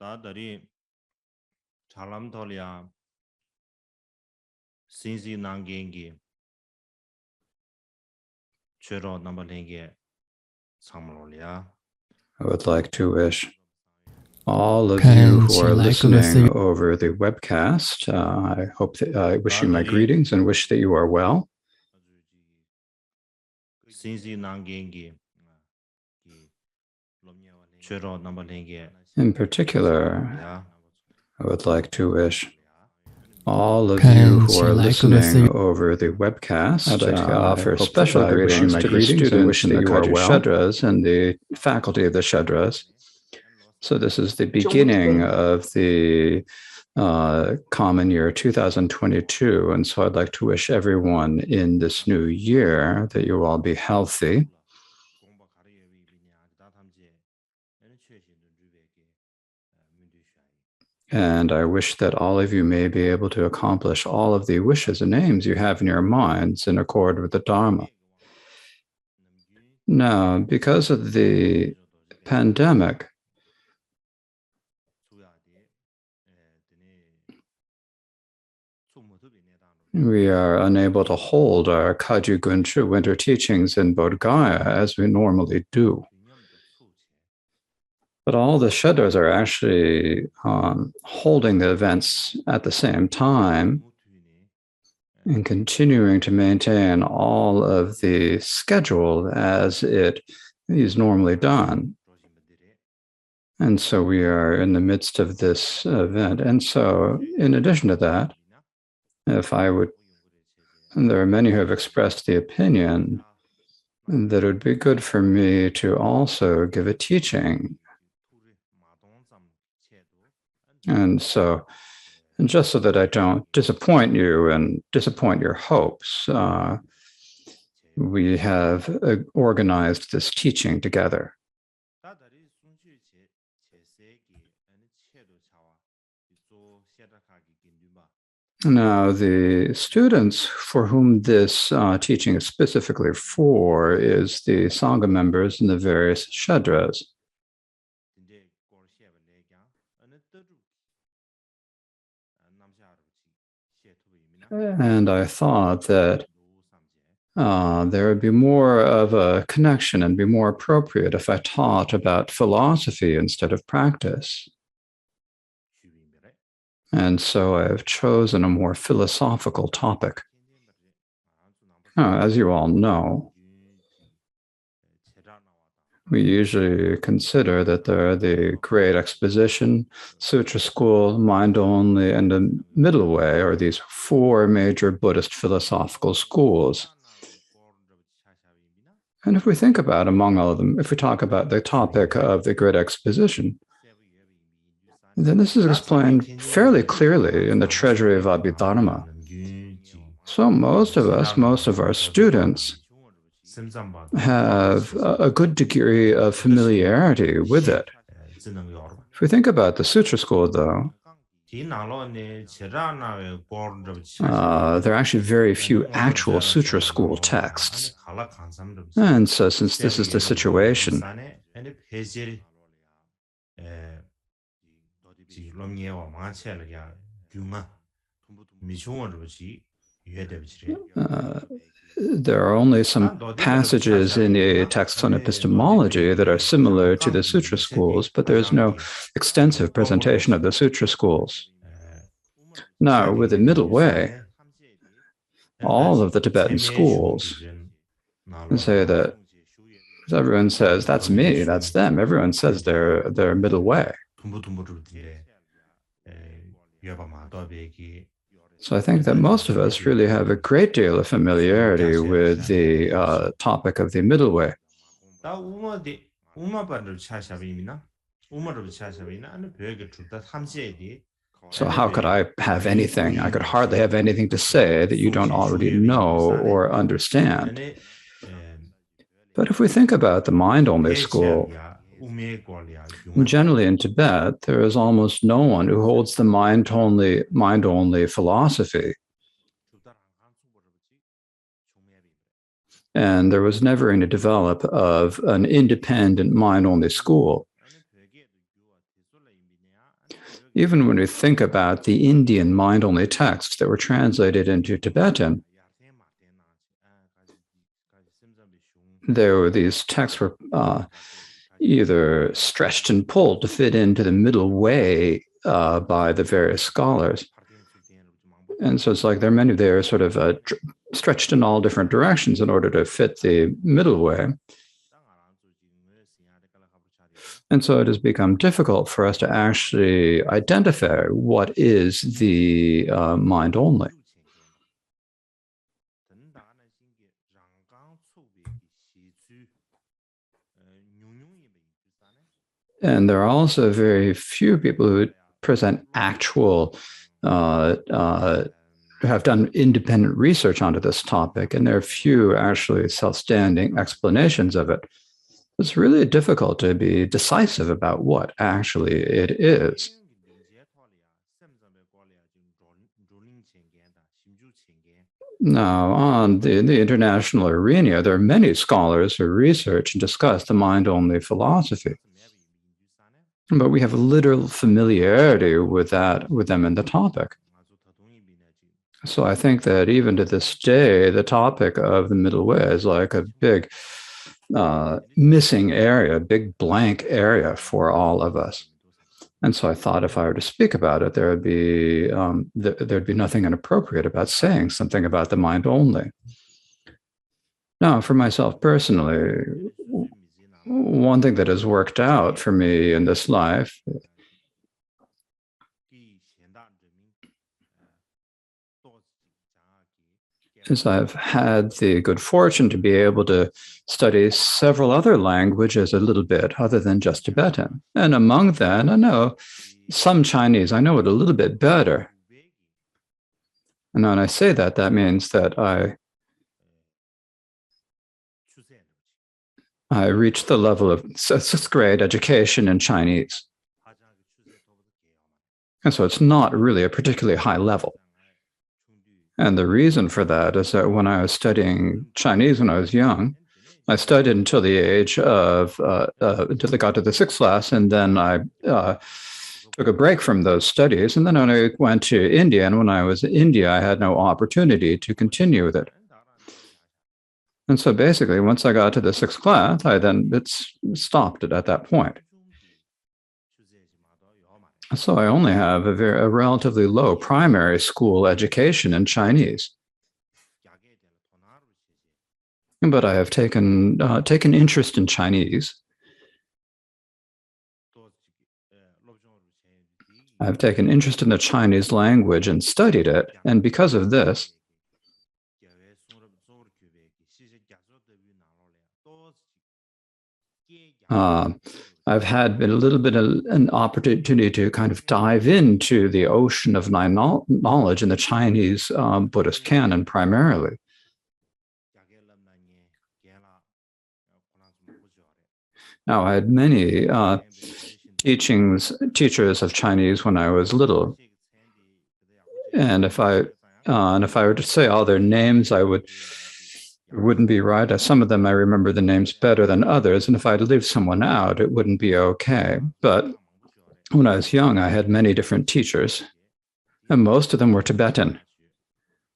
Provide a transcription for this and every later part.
다들이 잘람털이야 신시 난겐기 최로 넘버링게 참로리아. I would like to wish all of you who are listening over the webcast, I wish you my greetings and wish that you are well. In particular, I would like to wish all of you who are listening over the webcast. I'd like to offer special greetings to the students in the Kagyu Shedras and the faculty of the Shedras. So this is the beginning of the common year 2022. And so I'd like to wish everyone in this new year that you all be healthy. And I wish that all of you may be able to accomplish all of the wishes and aims you have in your minds in accord with the Dharma. Now, because of the pandemic, we are unable to hold our Kagyu Gunchu winter teachings in Bodh Gaya as we normally do. But all the Shedras are actually holding the events at the same time and continuing to maintain all of the schedule as it is normally done. And so we are in the midst of this event. And so in addition to that, and there are many who have expressed the opinion that it would be good for me to also give a teaching. And so, just so that I don't disappoint you and disappoint your hopes, we have organized this teaching together. Now, the students for whom this teaching is specifically for is the Sangha members in the various Shedras. And I thought that there would be more of a connection and be more appropriate if I taught about philosophy instead of practice. And so I have chosen a more philosophical topic. As you all know, we usually consider that there are the Great Exposition, Sutra School, Mind Only, and the Middle Way are these four major Buddhist philosophical schools. And if we think about among all of them, if we talk about the topic of the Great Exposition, then this is explained fairly clearly in the Treasury of Abhidharma. So most of our students have a good degree of familiarity with it. If we think about the Sutra School, though, there are actually very few actual Sutra School texts. And so since this is the situation, there are only some passages in the texts on epistemology that are similar to the Sutra schools, but there's no extensive presentation of the Sutra schools. Now, with the Middle Way, all of the Tibetan schools say that everyone says, that's me, that's them. Everyone says they're Middle Way. So I think that most of us really have a great deal of familiarity with the topic of the Middle Way. So how could I have anything? I could hardly have anything to say that you don't already know or understand. But if we think about the mind-only school, generally in Tibet, there is almost no one who holds the mind-only philosophy. And there was never any develop of an independent mind-only school. Even when we think about the Indian mind-only texts that were translated into Tibetan, these texts were either stretched and pulled to fit into the middle way by the various scholars. And so it's like there are many there sort of stretched in all different directions in order to fit the middle way. And so it has become difficult for us to actually identify what is the mind only. And there are also very few people who present actual, have done independent research onto this topic, and there are few actually self-standing explanations of it. It's really difficult to be decisive about what actually it is. Now, on the international arena, there are many scholars who research and discuss the mind-only philosophy. But we have a literal familiarity with them in the topic. So I think that even to this day, the topic of the middle way is like a big missing area, a big blank area for all of us. And so I thought if I were to speak about it, there'd be nothing inappropriate about saying something about the mind only. Now, for myself personally, one thing that has worked out for me in this life is I've had the good fortune to be able to study several other languages a little bit other than just Tibetan. And among them, I know some Chinese, I know it a little bit better. And when I say that, that means that I reached the level of sixth grade education in Chinese. And so it's not really a particularly high level. And the reason for that is that when I was studying Chinese when I was young, I studied until the age of, until I got to the sixth class, and then I took a break from those studies. And then I went to India, and when I was in India, I had no opportunity to continue with it. And so basically, once I got to the sixth class, I then stopped it at that point. So I only have a relatively low primary school education in Chinese. But I have taken interest in Chinese. I've taken interest in the Chinese language and studied it. And because of this, I've had a little bit of an opportunity to kind of dive into the ocean of knowledge in the Chinese Buddhist canon primarily. Now, I had many teachers of Chinese when I was little, and if I were to say all their names, it wouldn't be right. Some of them, I remember the names better than others. And if I'd leave someone out, it wouldn't be okay. But when I was young, I had many different teachers, and most of them were Tibetan.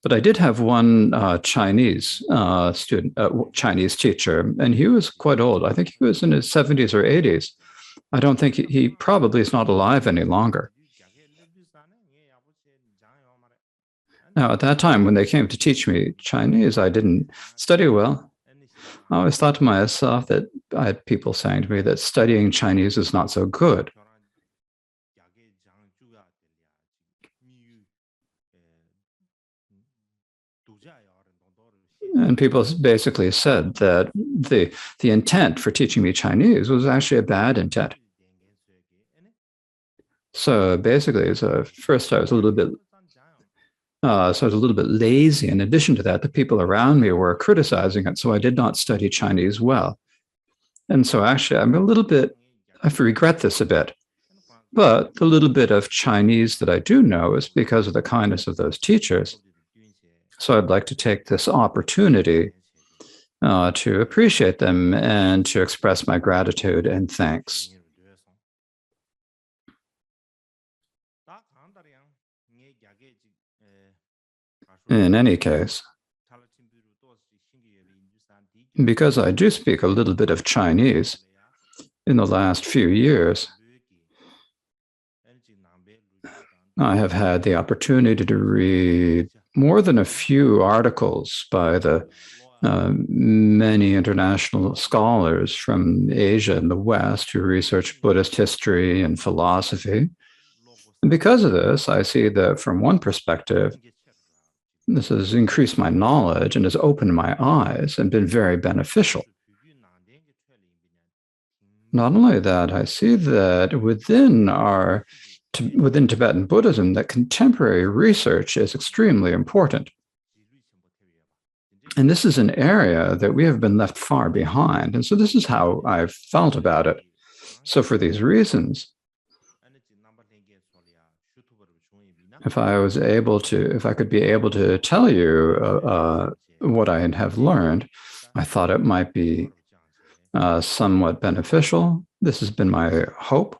But I did have one Chinese Chinese teacher, and he was quite old. I think he was in his 70s or 80s. I don't think he probably is not alive any longer. Now, at that time, when they came to teach me Chinese, I didn't study well. I always thought to myself that I had people saying to me that studying Chinese is not so good. And people basically said that the intent for teaching me Chinese was actually a bad intent. So basically, first I was a little bit lazy. In addition to that, the people around me were criticizing it, so I did not study Chinese well. And so actually, I regret this a bit. But the little bit of Chinese that I do know is because of the kindness of those teachers. So I'd like to take this opportunity to appreciate them and to express my gratitude and thanks. In any case, because I do speak a little bit of Chinese, in the last few years, I have had the opportunity to read more than a few articles by the many international scholars from Asia and the West who research Buddhist history and philosophy. And because of this, I see that from one perspective, this has increased my knowledge and has opened my eyes and been very beneficial. Not only that, I see that within Tibetan Buddhism, that contemporary research is extremely important. And this is an area that we have been left far behind. And so this is how I've felt about it. So for these reasons, if I could be able to tell you what I have learned, I thought it might be somewhat beneficial. This has been my hope.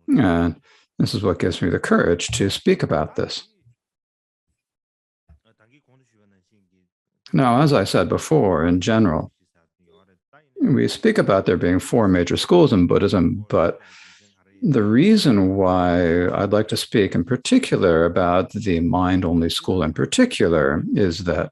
And this is what gives me the courage to speak about this. Now, as I said before, in general, we speak about there being 4 major schools in Buddhism, but the reason why I'd like to speak in particular about the mind-only school in particular is that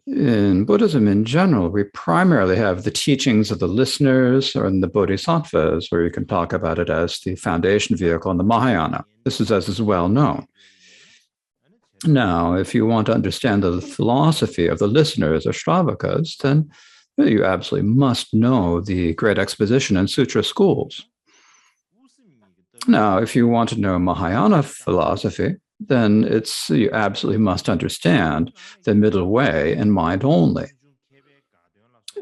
in Buddhism in general, we primarily have the teachings of the listeners or in the bodhisattvas, where you can talk about it as the foundation vehicle in the Mahayana. This is as is well known. Now, if you want to understand the philosophy of the listeners or Shravakas, then you absolutely must know the great exposition and sutra schools. Now, if you want to know Mahayana philosophy, then you absolutely must understand the middle way and mind only.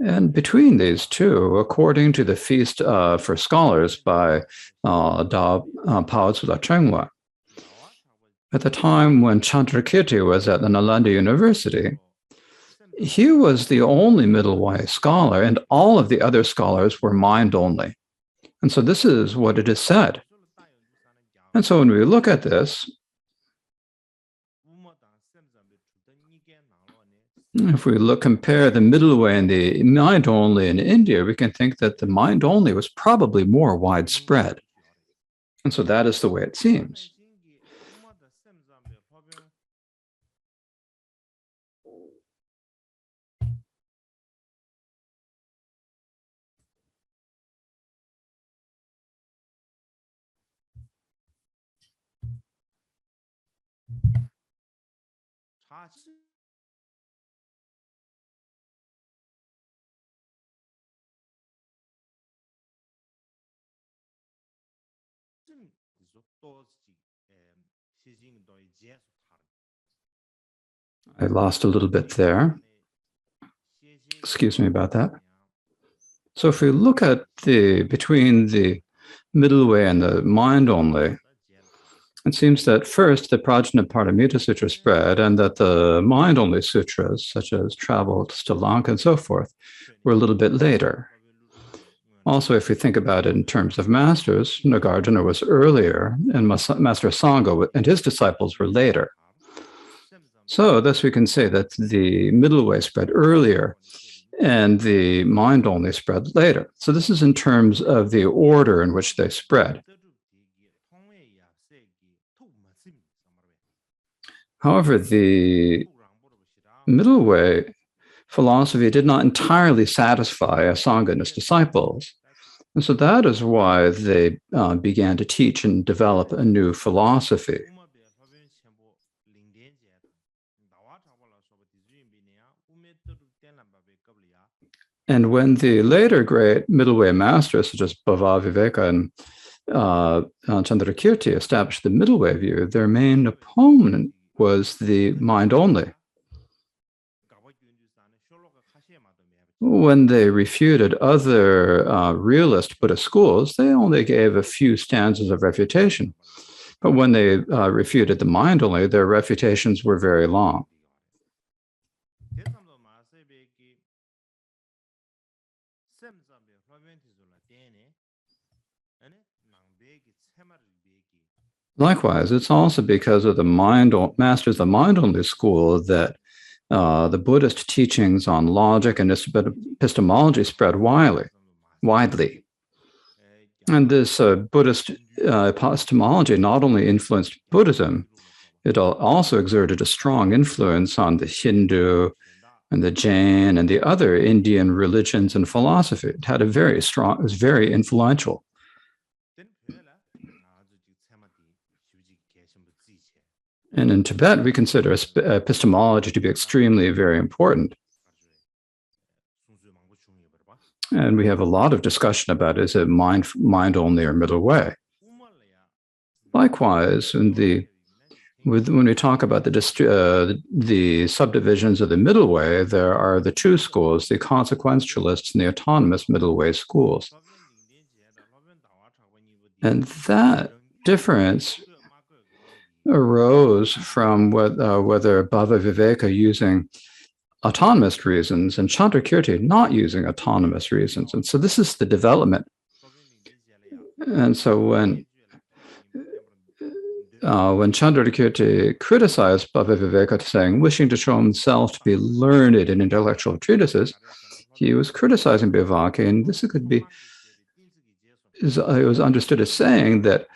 And between these two, according to the Feast for Scholars by Da Pao Tsula Chengwa, at the time when Chandrakirti was at the Nalanda University, he was the only middle way scholar, and all of the other scholars were mind only. And so this is what it is said. And so when we look at this, if we compare the middle way and the mind only in India, we can think that the mind only was probably more widespread. And so that is the way it seems. I lost a little bit there. Excuse me about that. So if we look at between the middle way and the mind only, it seems that first the Prajnaparamita Sutra spread, and that the mind-only sutras, such as Travel to Lanka and so forth, were a little bit later. Also, if we think about it in terms of masters, Nagarjuna was earlier, and Master Sangha and his disciples were later. So thus we can say that the middle way spread earlier, and the mind-only spread later. So this is in terms of the order in which they spread. However, the middle way philosophy did not entirely satisfy Asanga and his disciples. And so that is why they began to teach and develop a new philosophy. And when the later great middle way masters, such as Bhava Viveka and Chandrakirti, established the middle way view, their main opponent was the mind only. When they refuted other realist Buddhist schools, they only gave a few stanzas of refutation. But when they refuted the mind only, their refutations were very long. Likewise, it's also because of the masters of the mind-only school that the Buddhist teachings on logic and epistemology spread widely. And this Buddhist epistemology not only influenced Buddhism, it also exerted a strong influence on the Hindu and the Jain and the other Indian religions and philosophy. It had it was very influential. And in Tibet, we consider epistemology to be extremely very important. And we have a lot of discussion about, is it mind only or middle way? Likewise, when we talk about the subdivisions of the middle way, there are the two schools, the consequentialists and the autonomous middle way schools. And that difference arose from whether Bhava Viveka using autonomous reasons and Chandrakirti not using autonomous reasons. And so this is the development. And so when Chandrakirti criticized Bhava Viveka, saying, wishing to show himself to be learned in intellectual treatises, he was criticizing Bhavaka, and this could be, it was understood as saying that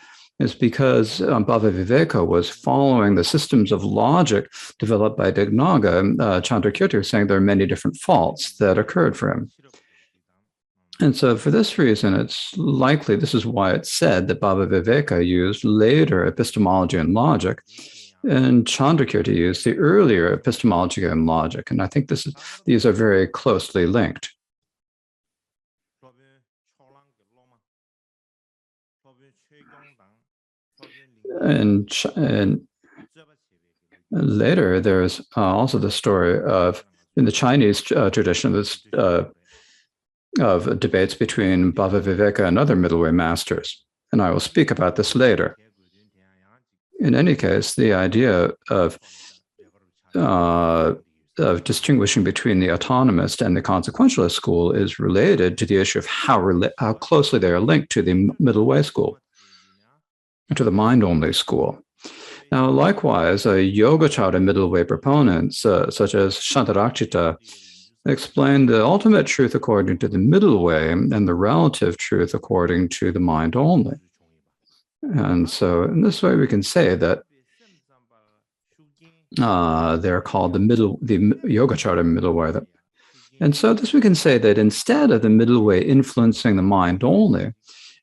it's because Bhava Viveka was following the systems of logic developed by Dignaga. Chandrakirti was saying there are many different faults that occurred for him. And so for this reason, it's likely, this is why it's said that Bhava Viveka used later epistemology and logic, and Chandrakirti used the earlier epistemology and logic. And I think these are very closely linked. And later, there's also the story of, in the Chinese tradition, of debates between Bhava Viveka and other middle way masters. And I will speak about this later. In any case, the idea of distinguishing between the autonomist and the consequentialist school is related to the issue of how closely they are linked to the middle way school, to the mind-only school. Now, likewise, Yogacara middle way proponents, such as Shantarakshita, explain the ultimate truth according to the middle way and the relative truth according to the mind only. And so in this way, we can say that they're called the Yogacara middle way. And so this we can say that instead of the middle way influencing the mind only,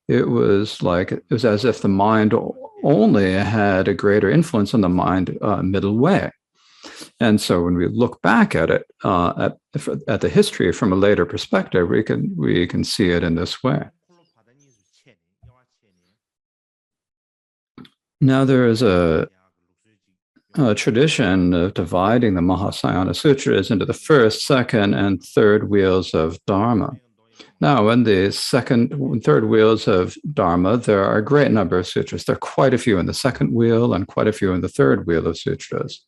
it was as if the mind only had a greater influence on the mind middle way. And so when we look back at it, at the history from a later perspective, we can see it in this way. Now there is a tradition of dividing the Mahasayana Sutras into the first, second, and third wheels of Dharma. Now, in the second and third wheels of Dharma, there are a great number of sutras. There are quite a few in the second wheel and quite a few in the third wheel of sutras.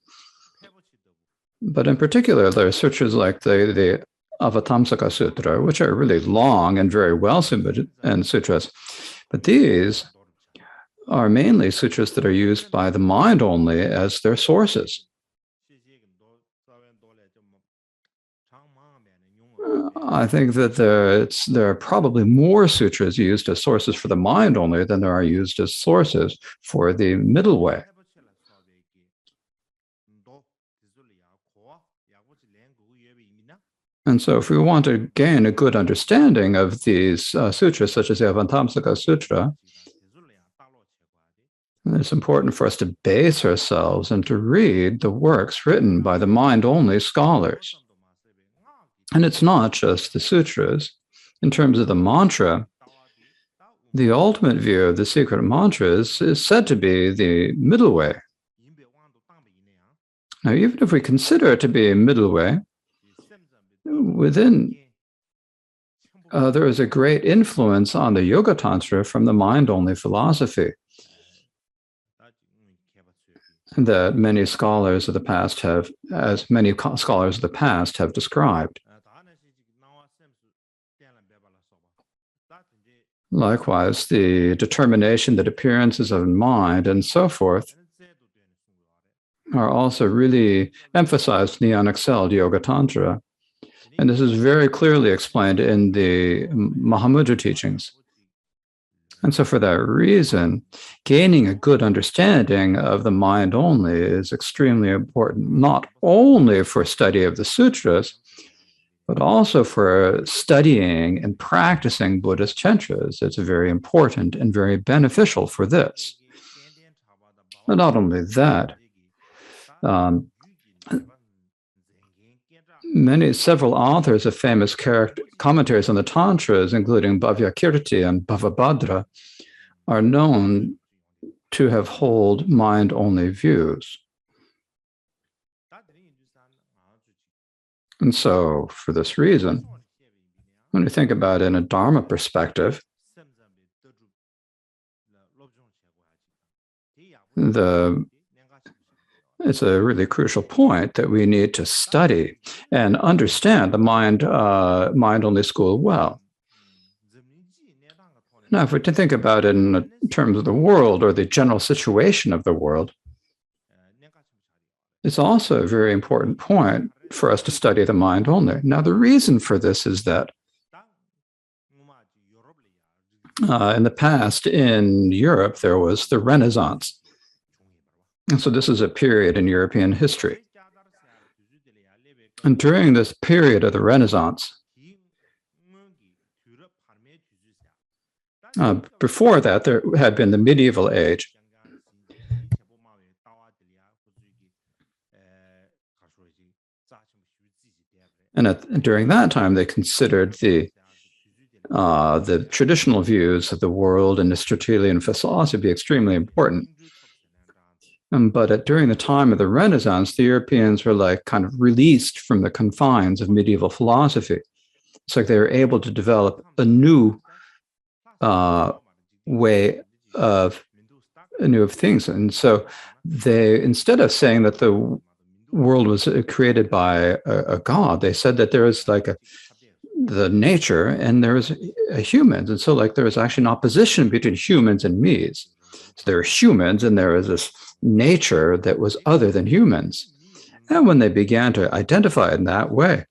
But in particular, there are sutras like the Avatamsaka Sutra, which are really long and very well and sutras. But these are mainly sutras that are used by the mind only as their sources. I think that there are probably more sutras used as sources for the mind only than there are used as sources for the middle way. And so if we want to gain a good understanding of these sutras, such as the Avatamsaka Sutra, it's important for us to base ourselves and to read the works written by the mind-only scholars. And it's not just the sutras. In terms of the mantra, the ultimate view of the secret mantras is said to be the middle way. Now, even if we consider it to be a middle way, within there is a great influence on the Yoga Tantra from the mind-only philosophy that many scholars of the past have described. Likewise, the determination that appearances of mind and so forth are also really emphasized in the unexcelled Yoga Tantra. And this is very clearly explained in the Mahamudra teachings. And so for that reason, gaining a good understanding of the mind only is extremely important, not only for study of the sutras, but also for studying and practicing Buddhist tantras. It's very important and very beneficial for this. And not only that, several authors of famous commentaries on the Tantras, including Bhavyakirti and Bhavabhadra, are known to have held mind-only views. And so, for this reason, when we think about it in a Dharma perspective, it's a really crucial point that we need to study and understand the mind-only school well. Now, if we think about it in terms of the world or the general situation of the world, it's also a very important point for us to study the mind only. Now, the reason for this is that in the past, in Europe, there was the Renaissance. And so this is a period in European history. And during this period of the Renaissance, before that, there had been the medieval age. And during that time, they considered the traditional views of the world and Aristotelian philosophy to be extremely important. But during the time of the Renaissance, the Europeans were like kind of released from the confines of medieval philosophy. It's like they were able to develop a new way of things. And so they, instead of saying that the world was created by a god, they said that there is like the nature and there is humans. And so like there is actually an opposition between humans and me's. So there are humans and there is this nature that was other than humans. And when they began to identify it in that way,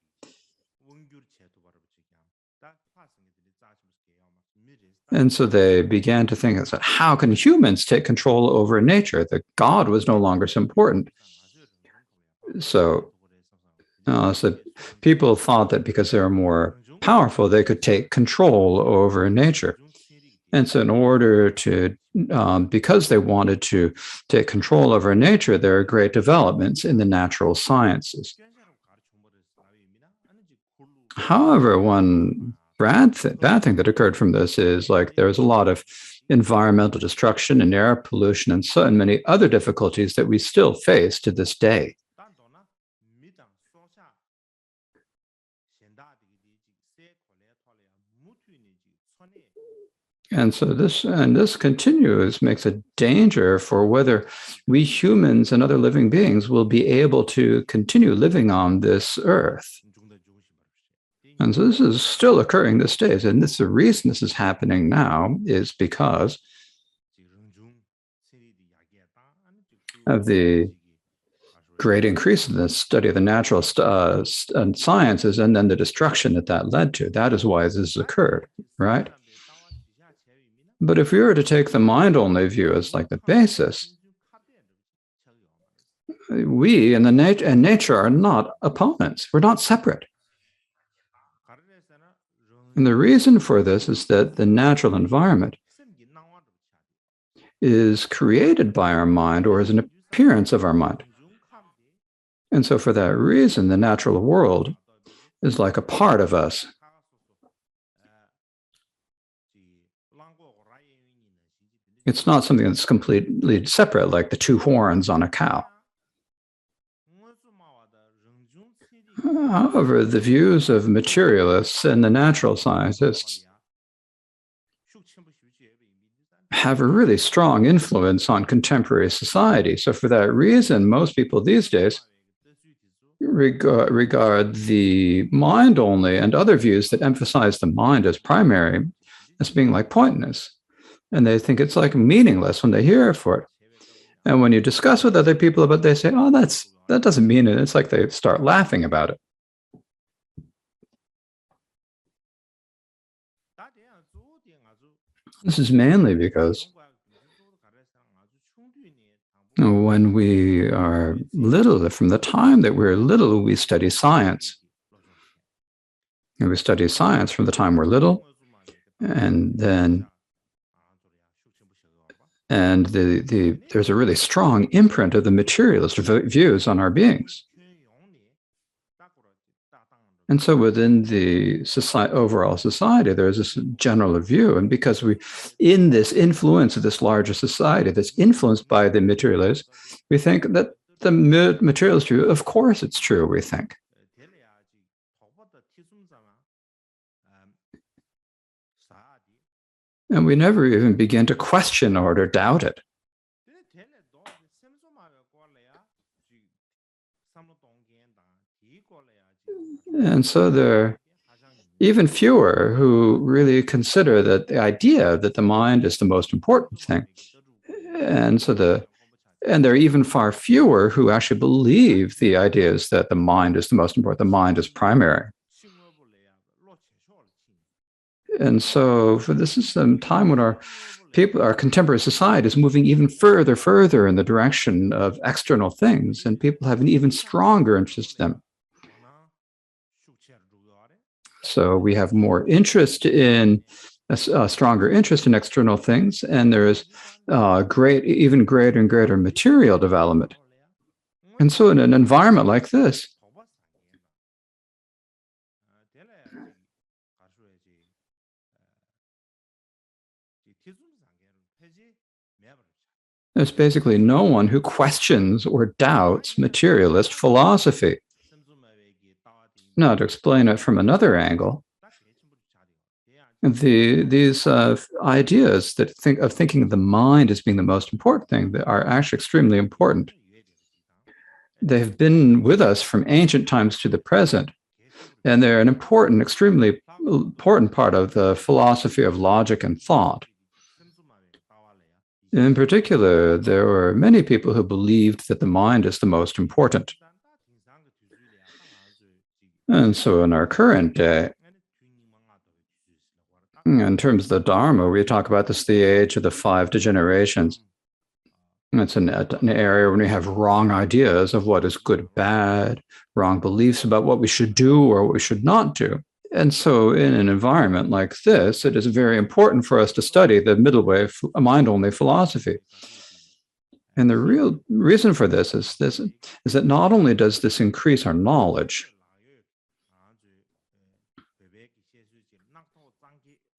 and so they began to think, how can humans take control over nature? That God was no longer so important. So people thought that because they were more powerful, they could take control over nature. And so in order to, because they wanted to take control over nature, there are great developments in the natural sciences. However, one bad thing that occurred from this is like there was a lot of environmental destruction and air pollution and many other difficulties that we still face to this day. And so this continues, makes a danger for whether we humans and other living beings will be able to continue living on this earth. And so this is still occurring these days. And the reason this is happening now is because of the great increase in the study of the natural sciences and then the destruction that led to. That is why this has occurred, right? But if we were to take the mind-only view as like the basis, we and nature are not opponents. We're not separate. And the reason for this is that the natural environment is created by our mind or is an appearance of our mind. And so for that reason, the natural world is like a part of us. It's not something that's completely separate, like the two horns on a cow. However, the views of materialists and the natural scientists have a really strong influence on contemporary society. So for that reason, most people these days regard the mind only and other views that emphasize the mind as primary as being like pointless. And they think it's like meaningless when they hear it for it. And when you discuss with other people about it, they say, oh, that doesn't mean it. It's like they start laughing about it. This is mainly because when we are little, from the time that we're little, we study science. And we study science from the time we're little, and then there's a really strong imprint of the materialist views on our beings. And so within the overall society, there's this general view. And because in this influence of this larger society that's influenced by the materialists, we think that the materialist view, of course it's true, we think. And we never even begin to question or to doubt it. And so there are even fewer who really consider that the idea that the mind is the most important thing. And there are even far fewer who actually believe the ideas that the mind is the most important, the mind is primary. And so this is some time when our contemporary society is moving even further in the direction of external things, and people have an even stronger interest in them. So we have more interest in a stronger interest in external things, and there is even greater and greater material development. And so in an environment like this, there's basically no one who questions or doubts materialist philosophy. Now, to explain it from another angle, these ideas that thinking of the mind as being the most important thing that are actually extremely important. They've been with us from ancient times to the present, and they're an extremely important part of the philosophy of logic and thought. In particular, there were many people who believed that the mind is the most important. And so in our current day, in terms of the Dharma, we talk about this, the age of the 5 degenerations. It's an area when we have wrong ideas of what is good, bad, wrong beliefs about what we should do or what we should not do. And so in an environment like this, it is very important for us to study the middle way, mind-only philosophy. And the real reason for this is that not only does this increase our knowledge,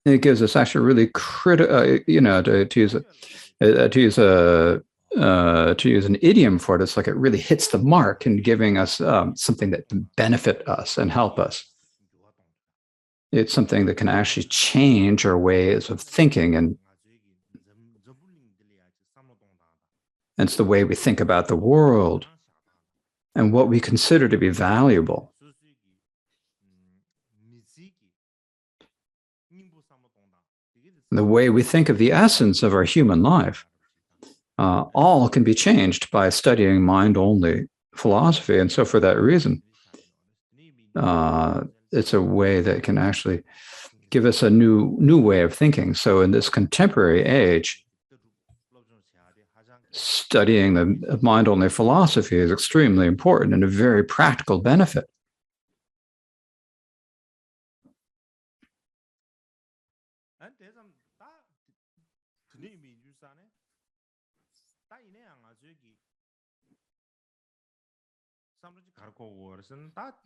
it gives us actually really critical, to use an idiom for it, it's like it really hits the mark in giving us something that can benefit us and help us. It's something that can actually change our ways of thinking, and it's the way we think about the world and what we consider to be valuable. The way we think of the essence of our human life, all can be changed by studying mind-only philosophy. And so for that reason, it's a way that can actually give us a new way of thinking. So in this contemporary age, studying the mind-only philosophy is extremely important and a very practical benefit.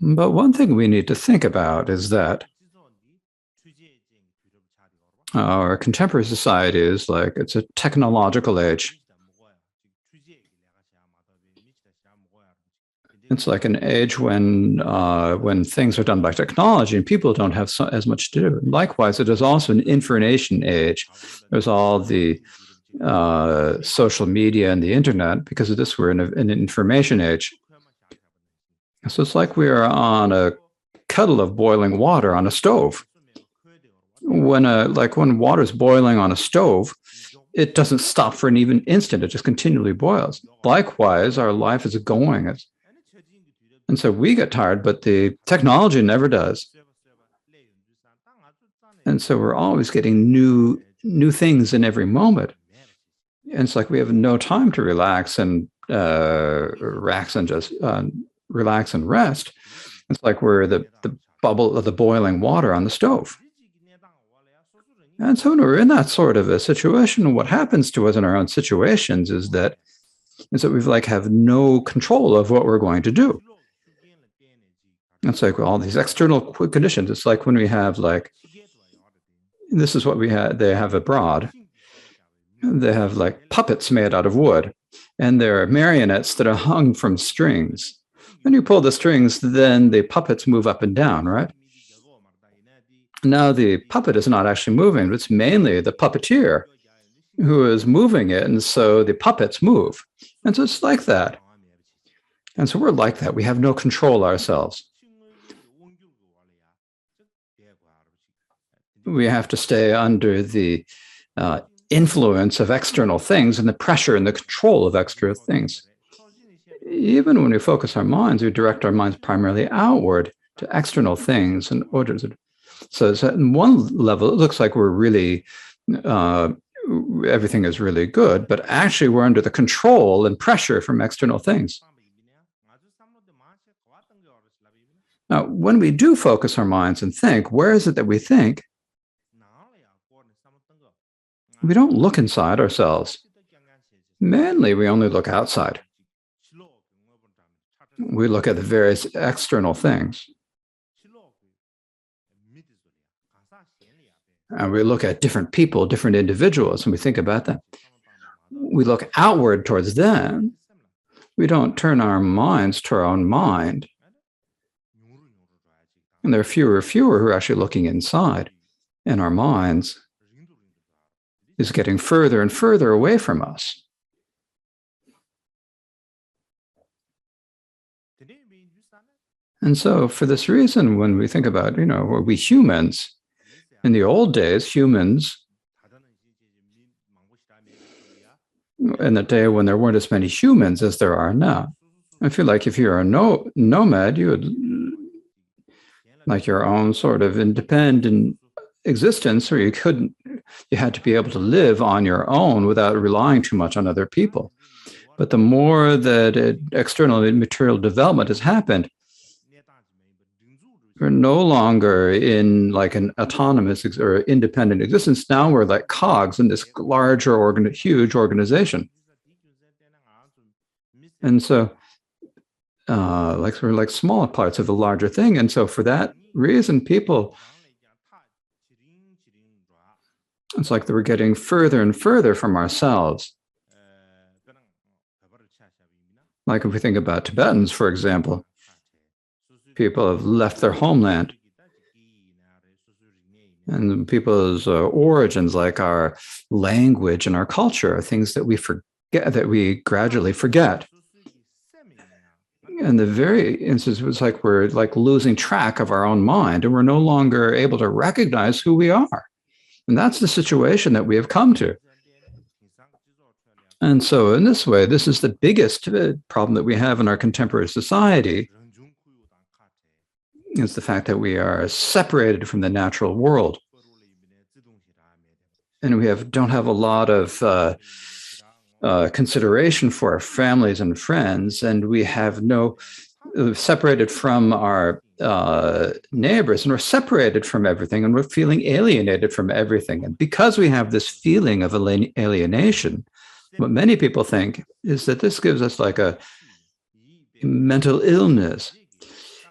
But one thing we need to think about is that our contemporary society is like, it's a technological age. It's like an age when things are done by technology and people don't have as much to do. Likewise, it is also an information age. There's all the social media and the internet. Because of this, we're in an information age. So it's like we are on a kettle of boiling water on a stove. when water's boiling on a stove, it doesn't stop for an even instant. It just continually boils. Likewise, our life is going. And so we get tired, but the technology never does. And so we're always getting new things in every moment. And it's like we have no time to relax and just relax and rest. It's like we're the bubble of the boiling water on the stove. And so when we're in that sort of a situation, what happens to us in our own situations is that we have no control of what we're going to do. It's like all these external conditions. It's like when we have this is what they have abroad. They have puppets made out of wood, and there are marionettes that are hung from strings. When you pull the strings, then the puppets move up and down, right? Now the puppet is not actually moving. It's mainly the puppeteer who is moving it, and so the puppets move. And so it's like that. And so we're like that. We have no control ourselves. We have to stay under the influence of external things and the pressure and the control of external things. Even when we focus our minds, we direct our minds primarily outward to external things in order to. So at one level, it looks like we're really, everything is really good, but actually we're under the control and pressure from external things. Now, when we do focus our minds and think, where is it that we think? We don't look inside ourselves. Mainly, we only look outside. We look at the various external things. And we look at different people, different individuals, and we think about them. We look outward towards them. We don't turn our minds to our own mind. And there are fewer and fewer who are actually looking inside. And our minds is getting further and further away from us. And so for this reason, when we think about, we humans, in the old days, humans, in the day when there weren't as many humans as there are now, I feel like if you're a nomad, you would like your own sort of independent existence, or you had to be able to live on your own without relying too much on other people. But the more that external and material development has happened, we're no longer in an autonomous or independent existence. Now we're like cogs in this larger, huge organization. And so we're like small parts of a larger thing. And so for that reason, people, it's like they were getting further and further from ourselves. Like if we think about Tibetans, for example, people have left their homeland. And people's origins, like our language and our culture, are things that we forget, that we gradually forget. And the very instance was like we're losing track of our own mind, and we're no longer able to recognize who we are. And that's the situation that we have come to. And so in this way, this is the biggest problem that we have in our contemporary society, is the fact that we are separated from the natural world. And we don't have a lot of consideration for our families and friends, and we have separated from our neighbors, and we're separated from everything, and we're feeling alienated from everything. And because we have this feeling of alienation, what many people think is that this gives us a mental illness.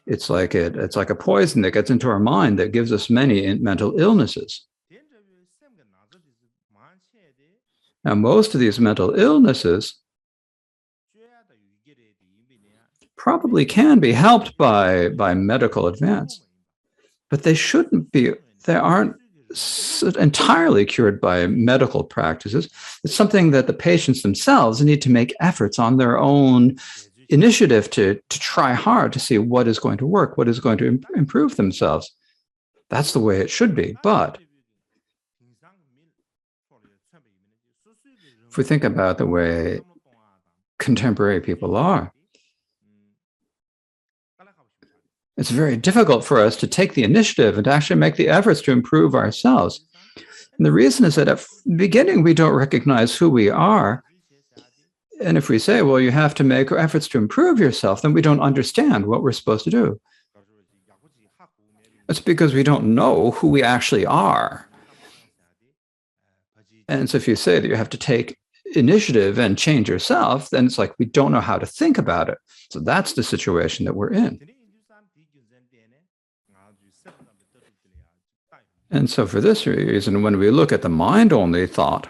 It's like a poison that gets into our mind that gives us many mental illnesses. Now, most of these mental illnesses probably can be helped by medical advance, but they aren't entirely cured by medical practices. It's something that the patients themselves need to make efforts on their own initiative to try hard to see what is going to work, what is going to improve themselves. That's the way it should be. But If we think about the way contemporary people are, it's very difficult for us to take the initiative and to actually make the efforts to improve ourselves. And the reason is that at the beginning, we don't recognize who we are. And if we say, well, you have to make efforts to improve yourself, then we don't understand what we're supposed to do. It's because we don't know who we actually are. And so if you say that you have to take initiative and change yourself, then it's like we don't know how to think about it. So that's the situation that we're in. And so for this reason, when we look at the mind-only thought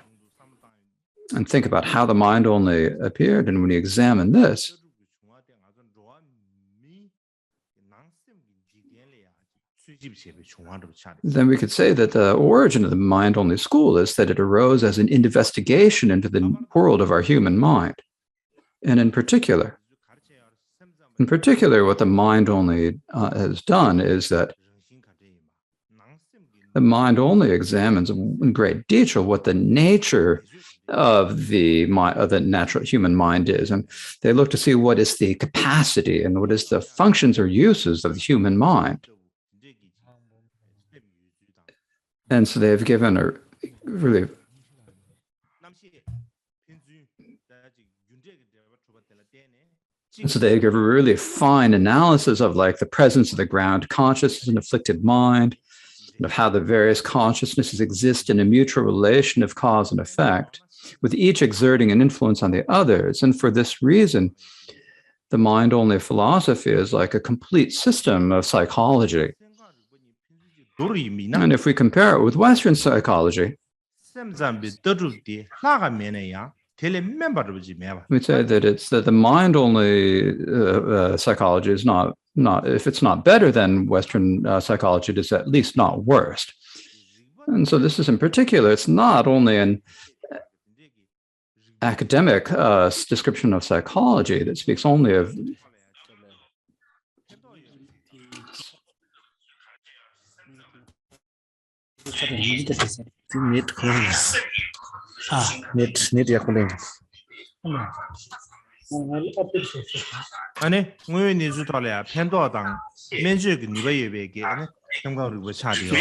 and think about how the mind-only appeared, and when we examine this, then we could say that the origin of the mind-only school is that it arose as an investigation into the world of our human mind. And in particular, what the mind-only has done is that the mind only examines in great detail what the nature of the natural human mind is. And they look to see what is the capacity and what is the functions or uses of the human mind. And so they've given a really So they give a really fine analysis of like the presence of the ground consciousness and afflicted mind, and of how the various consciousnesses exist in a mutual relation of cause and effect, with each exerting an influence on the others. And for this reason, the mind-only philosophy is like a complete system of psychology. And if we compare it with Western psychology, we'd say that it's that the mind-only psychology is not if it's not better than Western psychology, it is at least not worse. And so this is in particular, it's not only an academic description of psychology that speaks only of 아니, 의원이 주탈이야. 팬도당 면적 니바예베게 아니 경과를 뭐 차디요.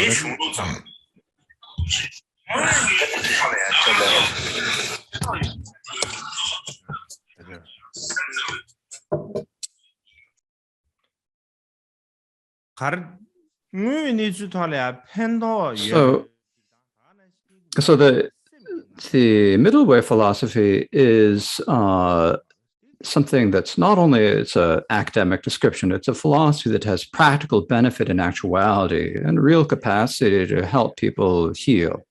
So the middle way philosophy is something that's not only it's an academic description, it's a philosophy that has practical benefit in actuality and real capacity to help people heal.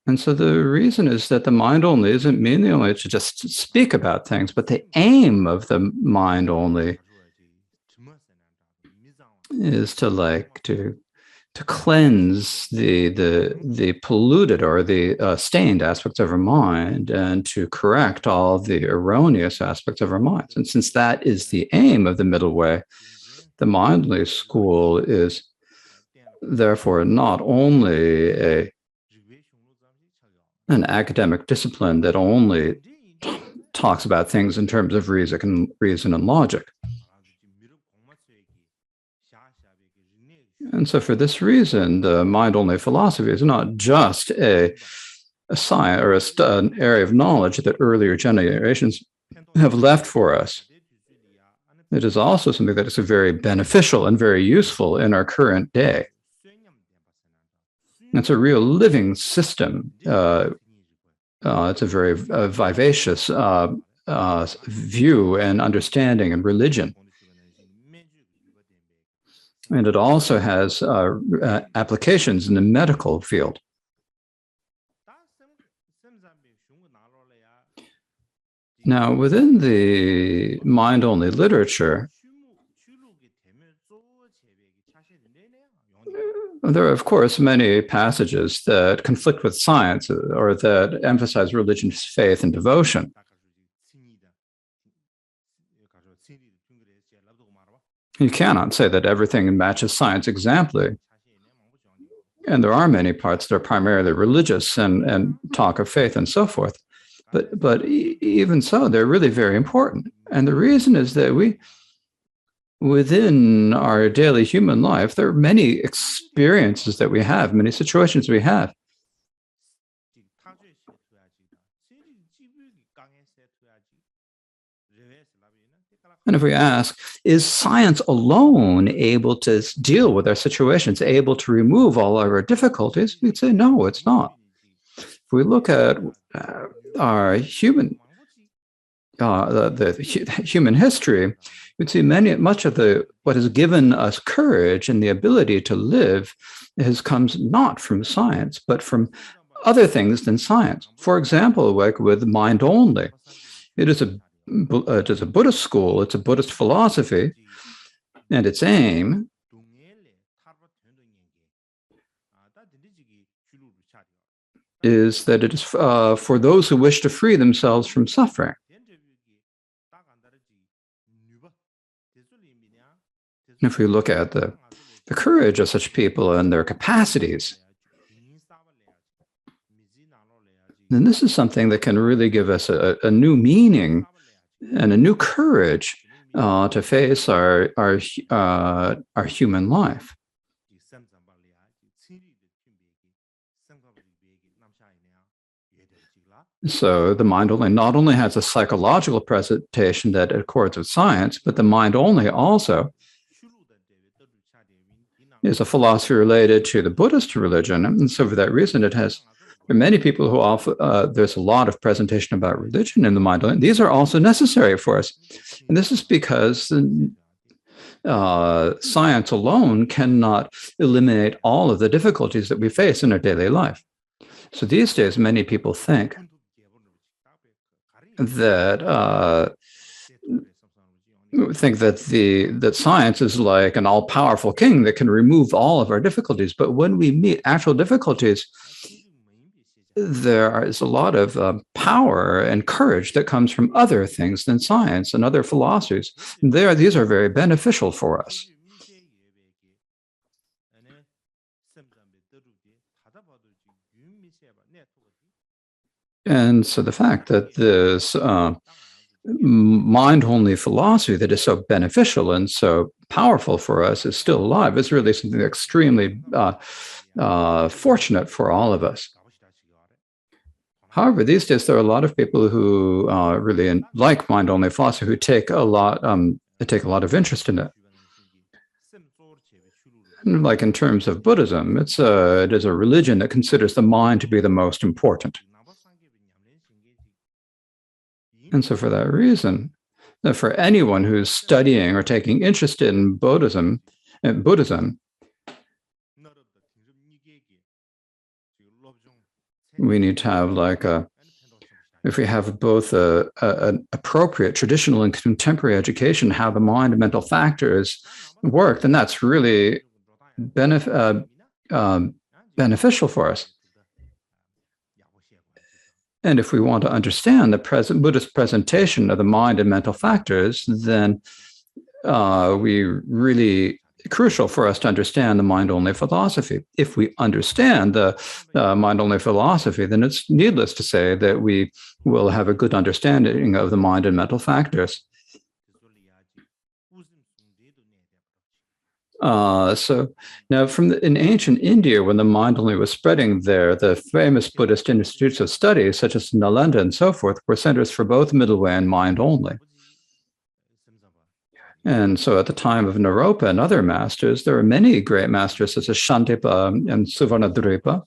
And so the reason is that the mind only isn't merely only to just speak about things, but the aim of the mind only is to cleanse the polluted or the stained aspects of our mind and to correct all the erroneous aspects of our minds. And since that is the aim of the middle way, the mindless school is therefore not only an academic discipline that only talks about things in terms of reason and logic. And so for this reason, the mind-only philosophy is not just a science or an area of knowledge that earlier generations have left for us. It is also something that is very beneficial and very useful in our current day. It's a real living system. It's a very vivacious view and understanding of religion. And it also has applications in the medical field. Now, within the mind-only literature, there are, of course, many passages that conflict with science or that emphasize religious faith and devotion. You cannot say that everything matches science exactly. And there are many parts that are primarily religious and talk of faith and so forth. But even so, they're really very important. And the reason is that within our daily human life, there are many experiences that we have, many situations we have. And if we ask, is science alone able to deal with our situations, able to remove all of our difficulties? We'd say, no, it's not. If we look at our human, the human history, we'd see much of what has given us courage and the ability to live comes not from science, but from other things than science. For example, like with mind only, it is a Buddhist school, it's a Buddhist philosophy, and its aim is that it is for those who wish to free themselves from suffering. If we look at the courage of such people and their capacities, then this is something that can really give us a new meaning and a new courage to face our human life. So the mind only not only has a psychological presentation that accords with science, but the mind only also is a philosophy related to the Buddhist religion. And so for that reason, there are many people who offer, there's a lot of presentation about religion in the mind only. These are also necessary for us. And this is because science alone cannot eliminate all of the difficulties that we face in our daily life. So these days, many people think that that science is like an all-powerful king that can remove all of our difficulties. But when we meet actual difficulties, there is a lot of power and courage that comes from other things than science and other philosophies. These are very beneficial for us. And so the fact that this mind-only philosophy that is so beneficial and so powerful for us is still alive is really something extremely fortunate for all of us. However, these days there are a lot of people who really like mind-only philosophy who take a lot of interest in it. And like in terms of Buddhism, it is a religion that considers the mind to be the most important. And so for that reason, for anyone who's studying or taking interest in Buddhism, we need to have if we have both an appropriate traditional and contemporary education, how the mind and mental factors work, then that's really beneficial for us. And if we want to understand the Buddhist presentation of the mind and mental factors, then crucial for us to understand the mind-only philosophy. If we understand the mind-only philosophy, then it's needless to say that we will have a good understanding of the mind and mental factors. So now in ancient India, when the mind only was spreading there, the famous Buddhist institutes of study, such as Nalanda and so forth, were centers for both middle way and mind only. And so at the time of Naropa and other masters, there were many great masters such as Shantipa and Suvarnadvipa.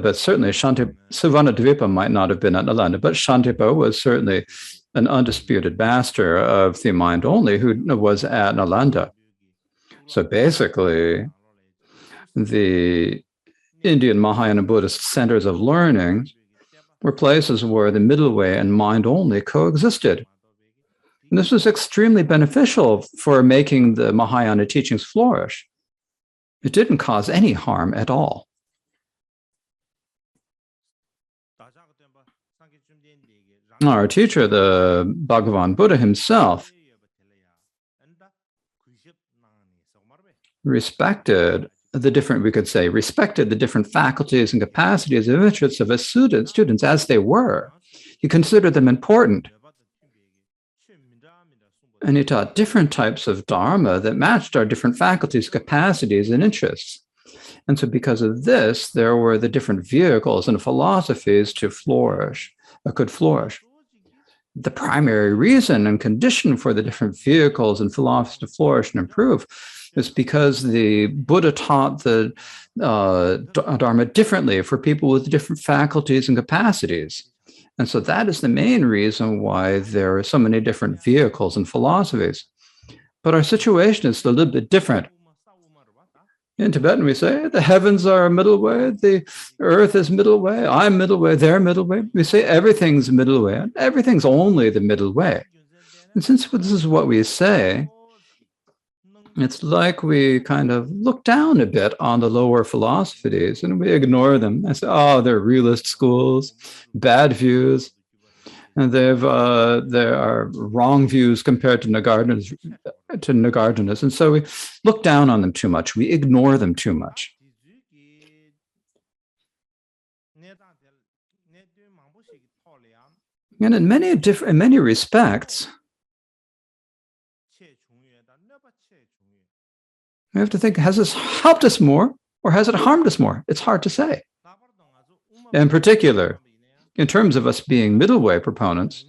But certainly Suvarnadvipa might not have been at Nalanda, but Shantipa was certainly an undisputed master of the mind only who was at Nalanda. So basically, the Indian Mahayana Buddhist centers of learning were places where the middle way and mind only coexisted. And this was extremely beneficial for making the Mahayana teachings flourish. It didn't cause any harm at all. Our teacher, the Bhagavan Buddha himself, respected the different, we could say, respected the different faculties and capacities and interests of his students as they were. He considered them important. And he taught different types of Dharma that matched our different faculties, capacities, and interests. And so because of this, there were the different vehicles and philosophies to flourish, that could flourish. The primary reason and condition for the different vehicles and philosophies to flourish and improve is because the Buddha taught the Dharma differently for people with different faculties and capacities. And so that is the main reason why there are so many different vehicles and philosophies. But our situation is a little bit different. In Tibetan, we say the heavens are middle way, the earth is middle way, I'm middle way, they're middle way. We say everything's middle way, and everything's only the middle way. And since this is what we say, it's like we kind of look down a bit on the lower philosophies and we ignore them. I say, oh, they're realist schools, bad views. And there are wrong views compared to Nagarjunas. And so we look down on them too much. We ignore them too much. And in many respects, we have to think, has this helped us more or has it harmed us more? It's hard to say. In particular, in terms of us being middle way proponents,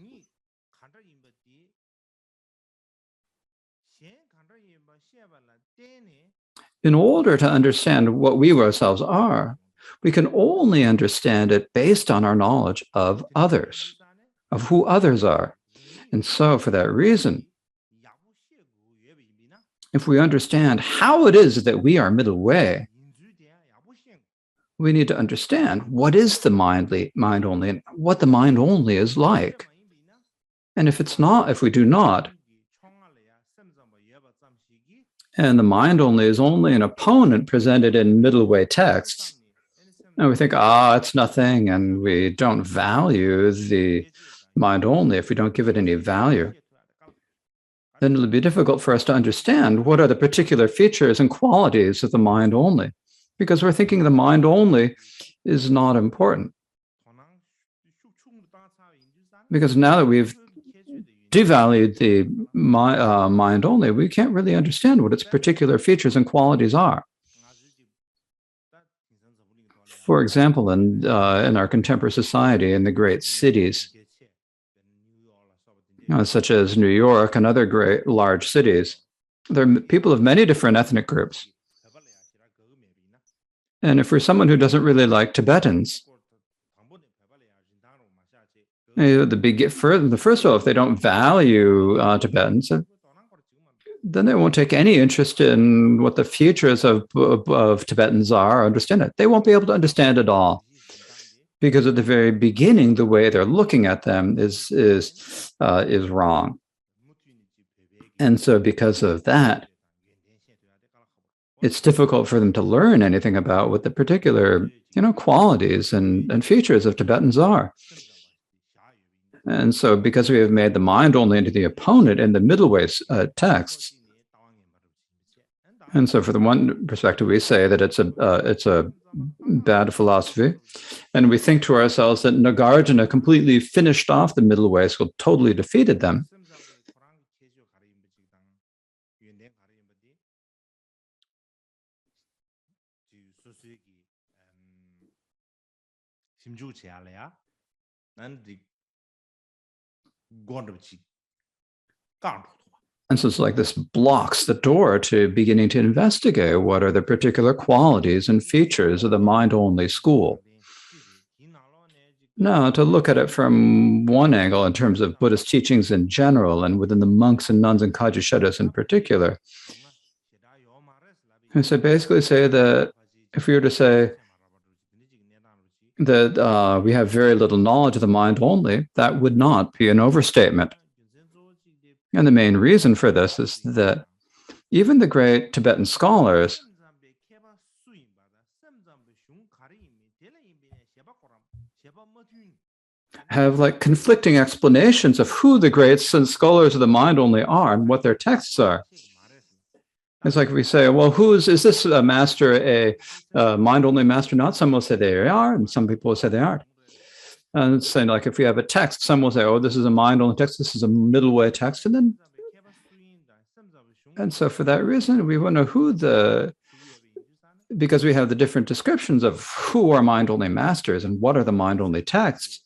in order to understand what we ourselves are, we can only understand it based on our knowledge of others, of who others are. And so for that reason, if we understand how it is that we are middle way, we need to understand what is the mind only and what the mind only is like. And if we do not, and the mind only is only an opponent presented in middle way texts, and we think, it's nothing, and we don't value the mind only if we don't give it any value, then it'll be difficult for us to understand what are the particular features and qualities of the mind only, because we're thinking the mind only is not important. Because now that we've devalued the mind only, we can't really understand what its particular features and qualities are. For example, in our contemporary society, in the great cities, such as New York and other great large cities, there are people of many different ethnic groups. And if for someone who doesn't really like Tibetans, first of all, if they don't value Tibetans, then they won't take any interest in what the features of Tibetans are or understand it. They won't be able to understand it all. Because at the very beginning, the way they're looking at them is wrong. And so because of that, it's difficult for them to learn anything about what the particular, qualities and features of Tibetans are. And so because we have made the mind only into the opponent in the middle way texts, and so for the one perspective, we say that it's a bad philosophy, and we think to ourselves that Nagarjuna completely finished off the middle way, so totally defeated them. And so it's like this blocks the door to beginning to investigate what are the particular qualities and features of the mind-only school. Now, to look at it from one angle in terms of Buddhist teachings in general and within the monks and nuns and Kajushettas in particular, and so basically say that if we were to say that we have very little knowledge of the mind only, that would not be an overstatement. And the main reason for this is that even the great Tibetan scholars have conflicting explanations of who the great scholars of the mind only are and what their texts are. It's like we say, well, is this a master a mind-only master? Not. Some will say they are, and some people will say they aren't. And it's saying, like, if we have a text, some will say, oh, this is a mind-only text, this is a middle way text, and so for that reason, we want to know because we have the different descriptions of who are mind-only masters and what are the mind-only texts.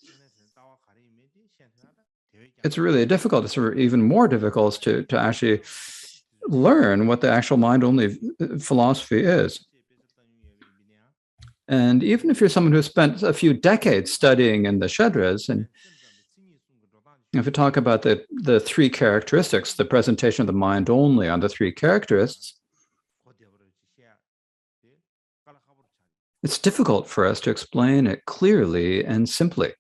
It's really difficult. It's even more difficult to actually learn what the actual mind-only philosophy is. And even if you're someone who spent a few decades studying in the Shedras, and if we talk about the three characteristics, the presentation of the mind only on the three characteristics, it's difficult for us to explain it clearly and simply.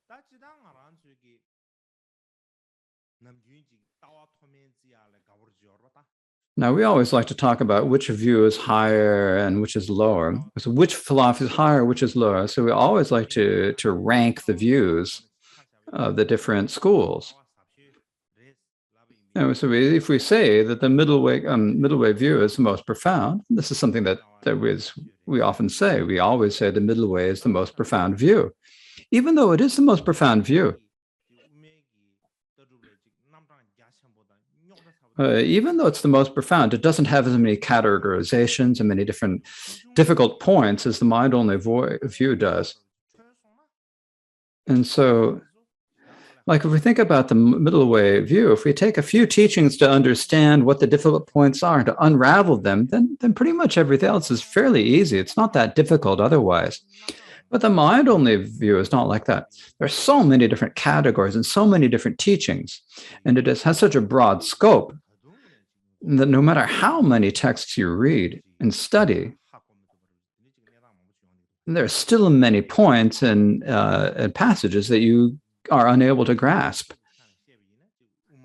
Now, we always like to talk about which view is higher and which is lower. So which philosophy is higher, which is lower. So we always like to rank the views of the different schools. And so if we say that the middle way view is the most profound, this is something that we often say. We always say the middle way is the most profound view. Even though it is the most profound view, even though it's the most profound, it doesn't have as many categorizations and many different difficult points as the mind-only view does. And so, like, if we think about the middle way view, if we take a few teachings to understand what the difficult points are and to unravel them, then pretty much everything else is fairly easy. It's not that difficult otherwise. But the mind-only view is not like that. There are so many different categories and so many different teachings, and it has such a broad scope that no matter how many texts you read and study, there are still many points and passages that you are unable to grasp.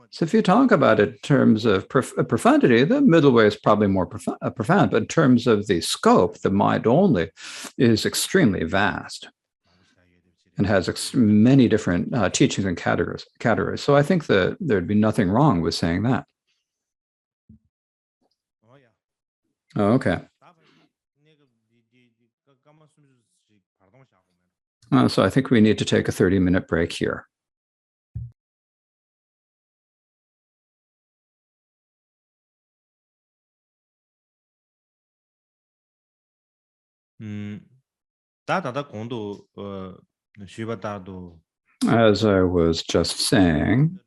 So if you talk about it in terms of profundity, the middle way is probably more profound, but in terms of the scope, the mind only is extremely vast and has many different teachings and categories. So I think that there'd be nothing wrong with saying that. Oh, okay. So I think we need to take a 30-minute break here. As I was just saying,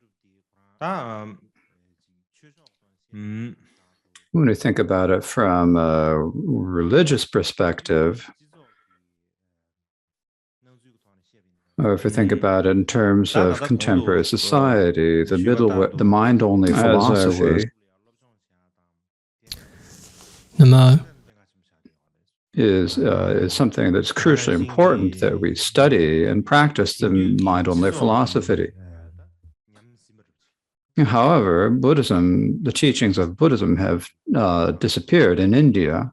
when we think about it from a religious perspective, or if we think about it in terms of contemporary society, the mind-only philosophy is something that's crucially important, that we study and practice the mind-only philosophy. However, Buddhism, the teachings of Buddhism have disappeared in India.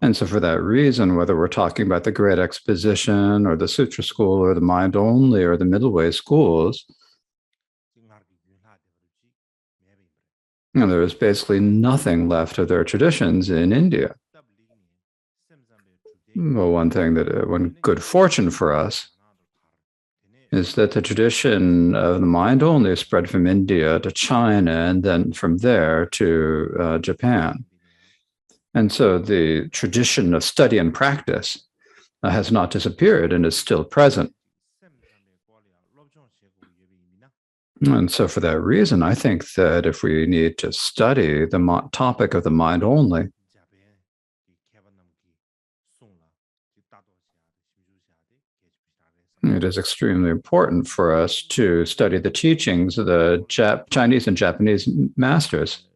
And so for that reason, whether we're talking about the Great Exposition or the Sutra School or the Mind Only or the Middle Way schools, there is basically nothing left of their traditions in India. Well, one good fortune for us is that the tradition of the mind only spread from India to China and then from there to Japan. And so the tradition of study and practice has not disappeared and is still present. And so for that reason, I think that if we need to study the topic of the mind only, it is extremely important for us to study the teachings of the Chinese and Japanese masters.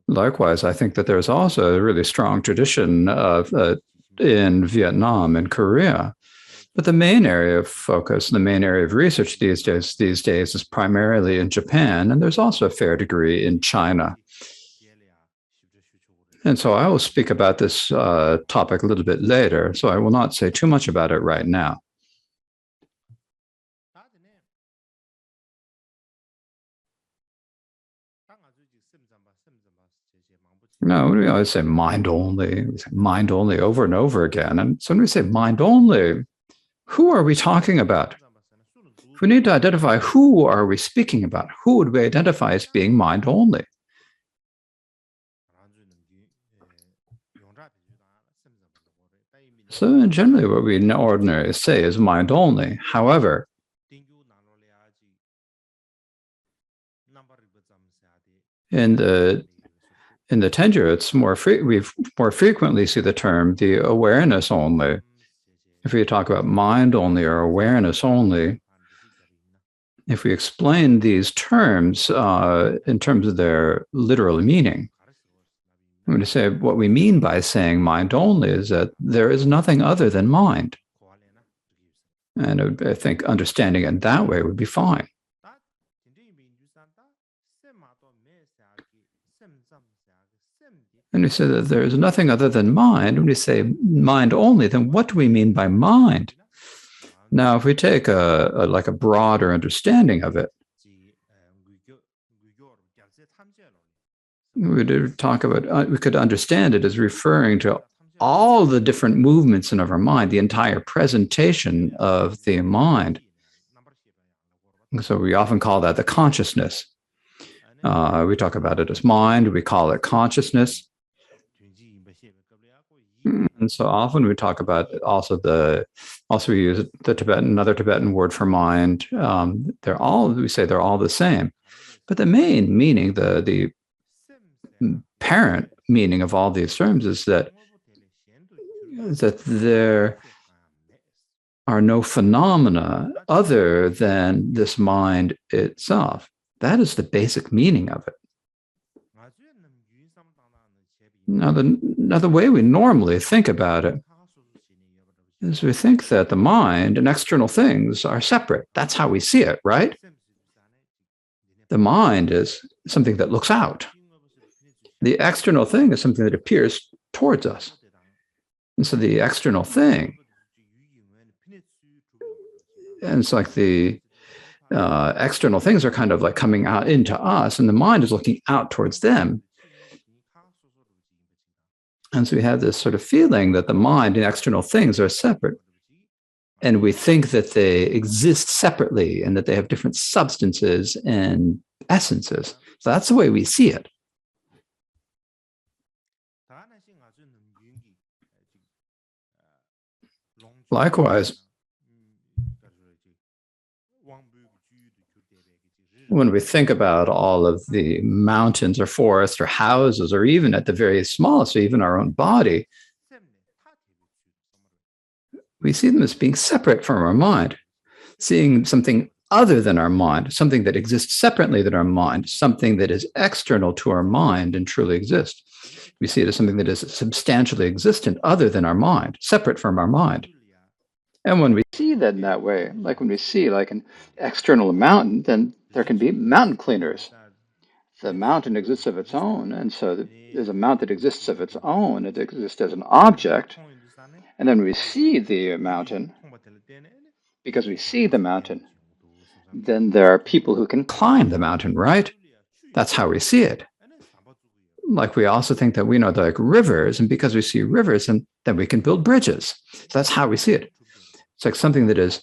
Likewise, I think that there's also a really strong tradition in Vietnam and Korea. But the main area of focus, the main area of research these days is primarily in Japan, and there's also a fair degree in China. And so I will speak about this topic a little bit later, so I will not say too much about it right now. No, we always say mind only. We say mind only over and over again. And so when we say mind only, who are we talking about? If we need to identify who are we speaking about, who would we identify as being mind only? So generally what we ordinarily say is mind only. However, in the Tenjur, it's we more frequently see the term the awareness only. If we talk about mind only or awareness only, if we explain these terms in terms of their literal meaning, I'm going to say what we mean by saying mind only is that there is nothing other than mind. And I think understanding it that way would be fine. And we say that there is nothing other than mind. When we say mind only, then what do we mean by mind? Now, if we take like a broader understanding of it, we could understand it as referring to all the different movements in our mind, the entire presentation of the mind. So we often call that the consciousness. We talk about it as mind, we call it consciousness. And so often we talk about we use another Tibetan word for mind. We say they're all the same. But the main meaning, the parent meaning of all these terms is that there are no phenomena other than this mind itself. That is the basic meaning of it. Now, the way we normally think about it is we think that the mind and external things are separate. That's how we see it, right? The mind is something that looks out. The external thing is something that appears towards us. And so the external thing, and it's like the external things are kind of like coming out into us, and the mind is looking out towards them. And so we have this sort of feeling that the mind and external things are separate. And we think that they exist separately and that they have different substances and essences. So that's the way we see it. Likewise, when we think about all of the mountains or forests or houses, or even at the very smallest, or even our own body, we see them as being separate from our mind, seeing something other than our mind, something that exists separately than our mind, something that is external to our mind and truly exists. We see it as something that is substantially existent other than our mind, separate from our mind. And when we see that in that way, like when we see like an external mountain, then there can be mountain cleaners. The mountain exists of its own, and so there's a mountain that exists of its own. It exists as an object. And then we see the mountain, because we see the mountain, then there are people who can climb the mountain, right? That's how we see it. Like we also think that we know like rivers, and because we see rivers, and then we can build bridges. So that's how we see it. It's like something that is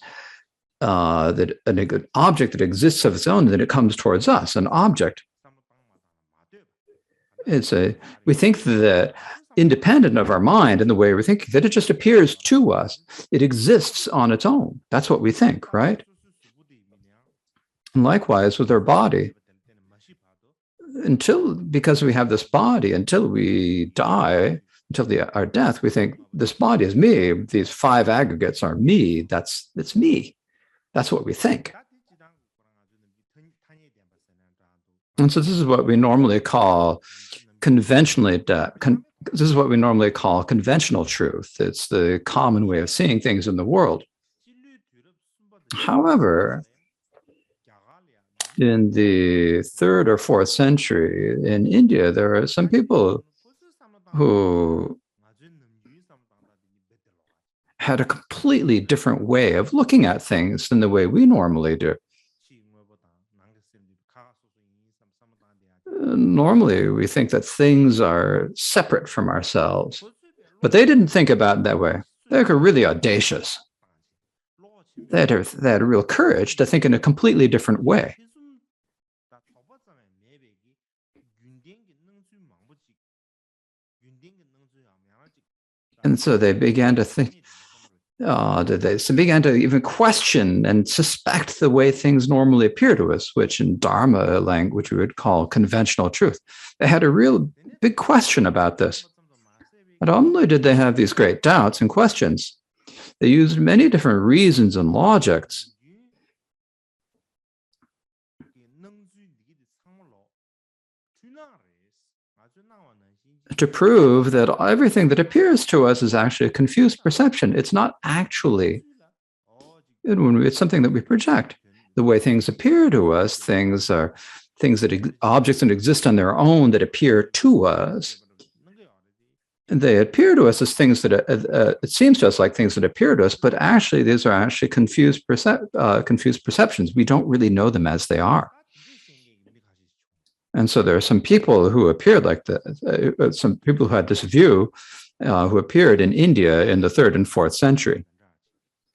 an object that exists of its own, and then it comes towards us, an object. We think that independent of our mind and the way we think, that it just appears to us. It exists on its own. That's what we think, right? And likewise with our body. Because we have this body, until we die, until our death, we think this body is me. These 5 aggregates are me. It's me. That's what we think. And so this is what we normally call conventional truth. It's the common way of seeing things in the world. However, in the 3rd or 4th century in India, there are some people who had a completely different way of looking at things than the way we normally do. Normally, we think that things are separate from ourselves, but they didn't think about it that way. They were really audacious. They had real courage to think in a completely different way. And so they began to think, they began to even question and suspect the way things normally appear to us, which in Dharma language we would call conventional truth. They had a real big question about this. Not only did they have these great doubts and questions, they used many different reasons and logics to prove that everything that appears to us is actually a confused perception. It's not actually, it's something that we project. The way things appear to us, things are things that objects that exist on their own that appear to us. And they appear to us as things that it seems to us like things that appear to us, but actually these are actually confused perceptions. We don't really know them as they are. And so there are some people who appeared like that, some people who had this view who appeared in India in the 3rd and 4th century.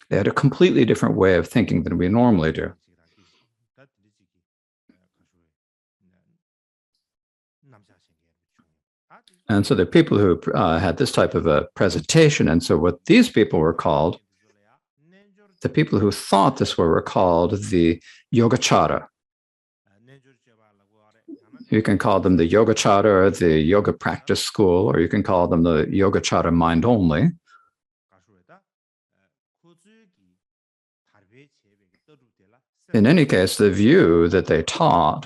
They had a completely different way of thinking than we normally do. And so there are people who had this type of a presentation. And so what these people were called, the people who thought this were called the Yogacara. You can call them the Yogacara or the Yoga Practice School, or you can call them the Yogacara Mind Only. In any case, the view that they taught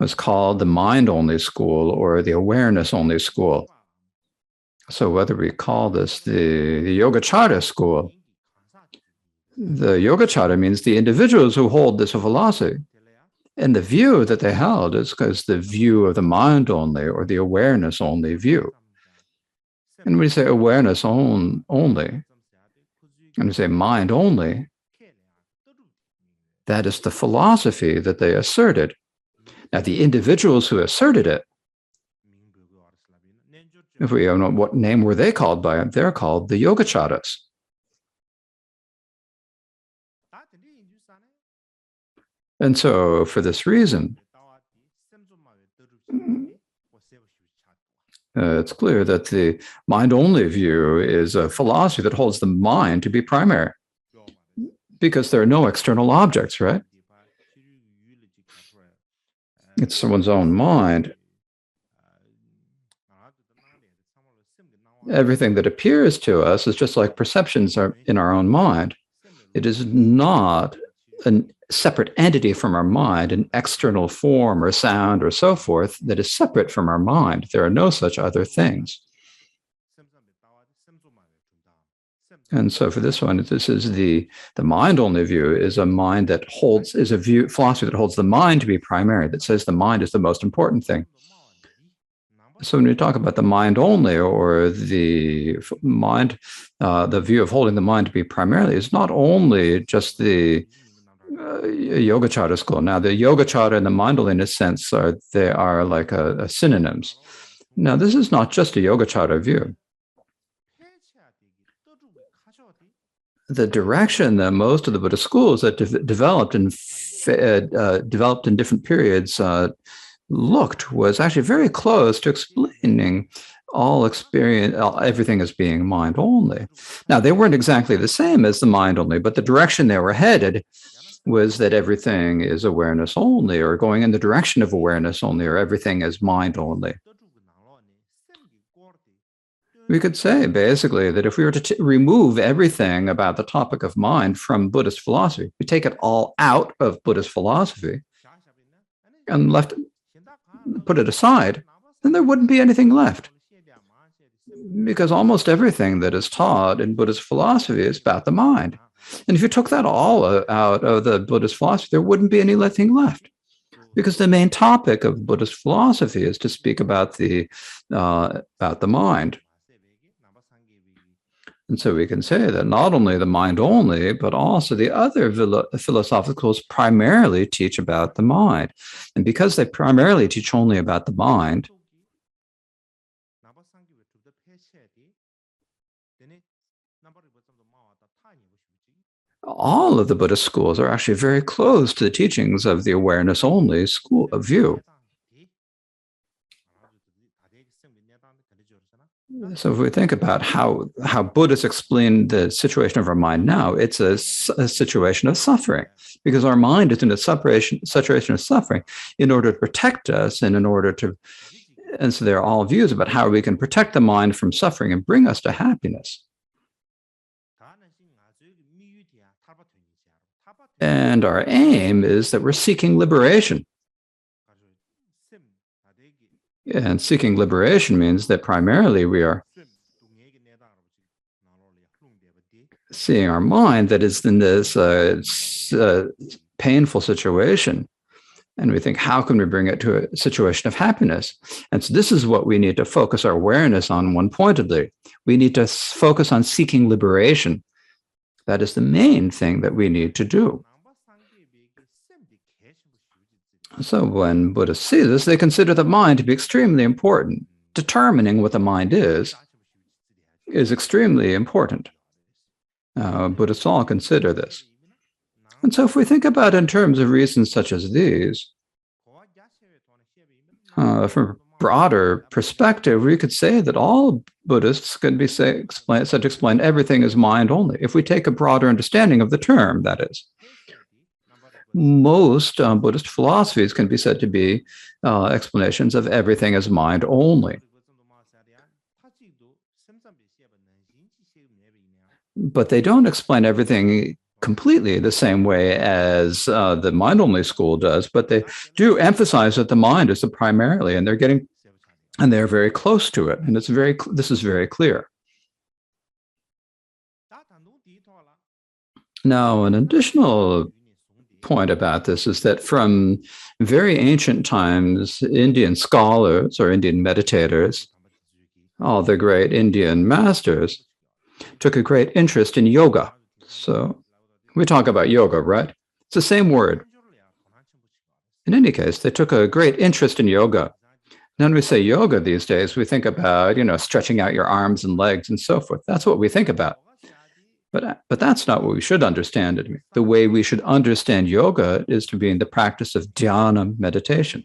was called the Mind Only School or the Awareness Only School. So whether we call this the Yogacara School, the Yogacara means the individuals who hold this philosophy. And the view that they held is because the view of the mind only or the awareness only view. And when we say awareness only, and we say mind only, that is the philosophy that they asserted. Now, the individuals who asserted it, if we don't know what name were they called by, they're called the Yogacaras. And so, for this reason, it's clear that the mind-only view is a philosophy that holds the mind to be primary, because there are no external objects, right? It's someone's own mind. Everything that appears to us is just like perceptions are in our own mind. It is not a separate entity from our mind, an external form or sound or so forth that is separate from our mind. There are no such other things. And so for this one, this is the mind-only view is a mind that holds, is a view, philosophy that holds the mind to be primary, that says the mind is the most important thing. So when we talk about the mind only or the mind, the view of holding the mind to be primarily is not only just the Yogacara school. Now, the Yogacara and the mind only, in a sense, they are like synonyms. Now, this is not just a Yogacara view. The direction that most of the Buddhist schools that developed in different periods looked was actually very close to explaining everything as being mind only. Now, they weren't exactly the same as the mind only, but the direction they were headed was that everything is awareness only, or going in the direction of awareness only, or everything is mind only. We could say, basically, that if we were to remove everything about the topic of mind from Buddhist philosophy, we take it all out of Buddhist philosophy and put it aside, then there wouldn't be anything left. Because almost everything that is taught in Buddhist philosophy is about the mind. And if you took that all out of the Buddhist philosophy, there wouldn't be anything left. Because the main topic of Buddhist philosophy is to speak about the mind. And so we can say that not only the mind only, but also the other philosophical schools primarily teach about the mind. And because they primarily teach only about the mind, all of the Buddhist schools are actually very close to the teachings of the awareness-only school of view. So if we think about how Buddhists explain the situation of our mind now, it's a situation of suffering, because our mind is in a situation of suffering in order to protect us and in order to, and so there are all views about how we can protect the mind from suffering and bring us to happiness. And our aim is that we're seeking liberation. And seeking liberation means that primarily we are seeing our mind that is in this painful situation. And we think, how can we bring it to a situation of happiness? And so this is what we need to focus our awareness on one-pointedly. We need to focus on seeking liberation. That is the main thing that we need to do. So when Buddhists see this, they consider the mind to be extremely important. Determining what the mind is extremely important. Buddhists all consider this. And so if we think about it in terms of reasons such as these, from a broader perspective, we could say that all Buddhists could be said to explain everything as mind only, if we take a broader understanding of the term, that is. Most Buddhist philosophies can be said to be explanations of everything as mind only. But they don't explain everything completely the same way as the mind-only school does, but they do emphasize that the mind is the primarily, and they're very close to it, and this is very clear. Now, an additional point about this is that from very ancient times, Indian scholars or Indian meditators, all the great Indian masters, took a great interest in yoga. So we talk about yoga, right? It's the same word. In any case, they took a great interest in yoga. And when we say yoga these days, we think about, stretching out your arms and legs and so forth. That's what we think about. But that's not what we should understand it. The way we should understand yoga is to be in the practice of dhyana meditation,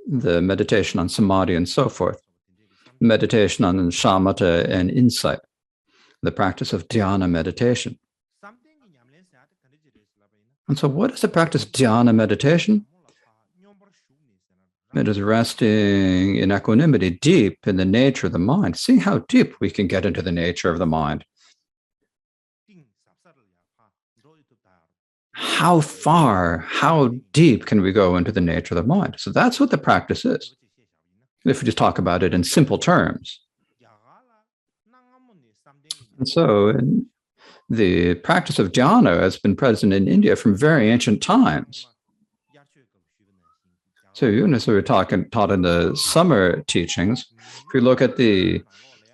the meditation on samadhi and so forth, meditation on shamatha and insight, the practice of dhyana meditation. And so what is the practice of dhyana meditation? It is resting in equanimity deep in the nature of the mind, seeing how deep we can get into the nature of the mind. How far, how deep can we go into the nature of the mind? So that's what the practice is, if we just talk about it in simple terms. And so the practice of dhyana has been present in India from very ancient times. So as we were taught in the summer teachings, if we look at the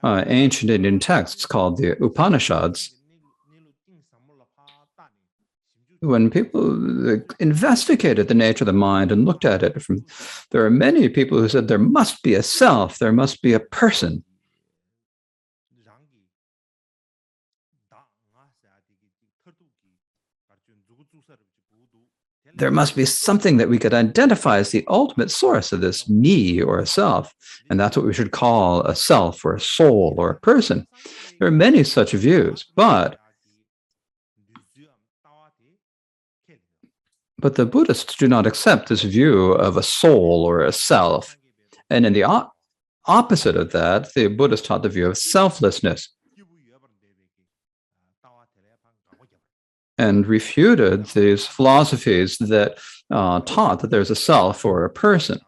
ancient Indian texts called the Upanishads, when people investigated the nature of the mind and looked at it, there are many people who said there must be a self, there must be a person. There must be something that we could identify as the ultimate source of this me or a self, and that's what we should call a self or a soul or a person. There are many such views, but the Buddhists do not accept this view of a soul or a self. And in the opposite of that, the Buddhists taught the view of selflessness and refuted these philosophies that taught that there's a self or a person.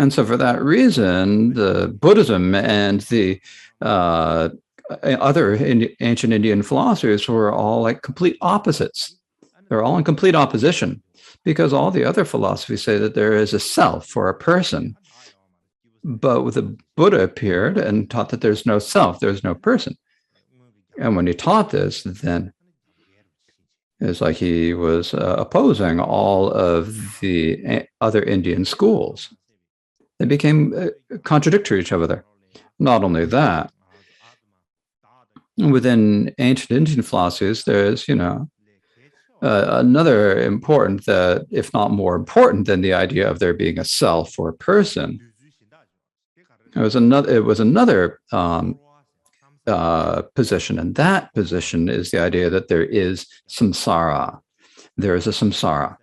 And so for that reason, the Buddhism and the other ancient Indian philosophers were all like complete opposites. They're all in complete opposition, because all the other philosophies say that there is a self or a person, But the Buddha appeared and taught that there's no self, there's no person. And when he taught this, then it's like he was opposing all of the other Indian schools. They became contradictory to each other. Not only that, within ancient Indian philosophies, there's, another important, that if not more important than the idea of there being a self or a person. It was another position, and that position is the idea that there is samsara. There is a samsara.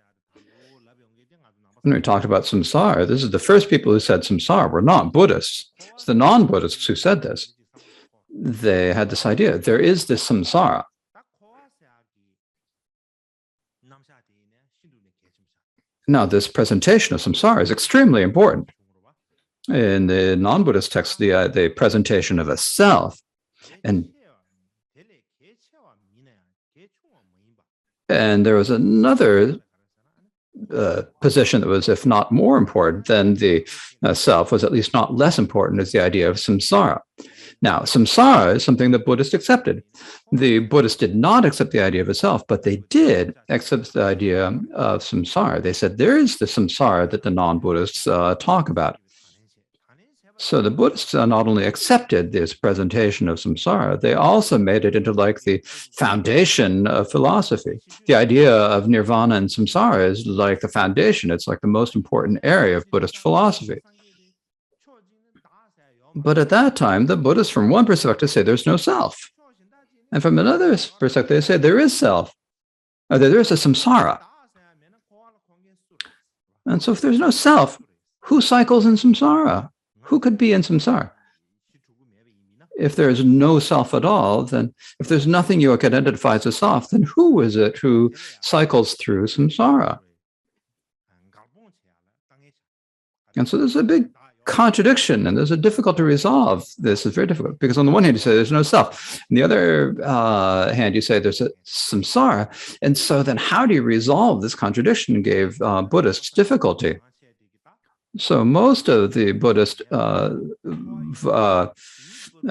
When we talked about samsara, this is the first people who said samsara were not Buddhists. It's the non-Buddhists who said this. They had this idea, there is this samsara. Now, this presentation of samsara is extremely important. In the non-Buddhist text, the presentation of a self, and there was another position that was, if not more important than the self, was at least not less important, is the idea of samsara. Now, samsara is something that Buddhists accepted. The Buddhists did not accept the idea of a self, but they did accept the idea of samsara. They said there is the samsara that the non-Buddhists talk about. So the Buddhists not only accepted this presentation of samsara, they also made it into like the foundation of philosophy. The idea of nirvana and samsara is like the foundation. It's like the most important area of Buddhist philosophy. But at that time, the Buddhists, from one perspective, say there's no self. And from another perspective, they say there is self. Or there is a samsara. And so if there's no self, who cycles in samsara? Who could be in samsara? If there's no self at all, then if there's nothing you can identify as a self, then who is it who cycles through samsara? And so there's a big contradiction, and there's a difficult to resolve. This is very difficult because on the one hand, you say there's no self. On the other hand, you say there's a samsara. And so then how do you resolve this contradiction? Gave Buddhists difficulty. So most of the Buddhist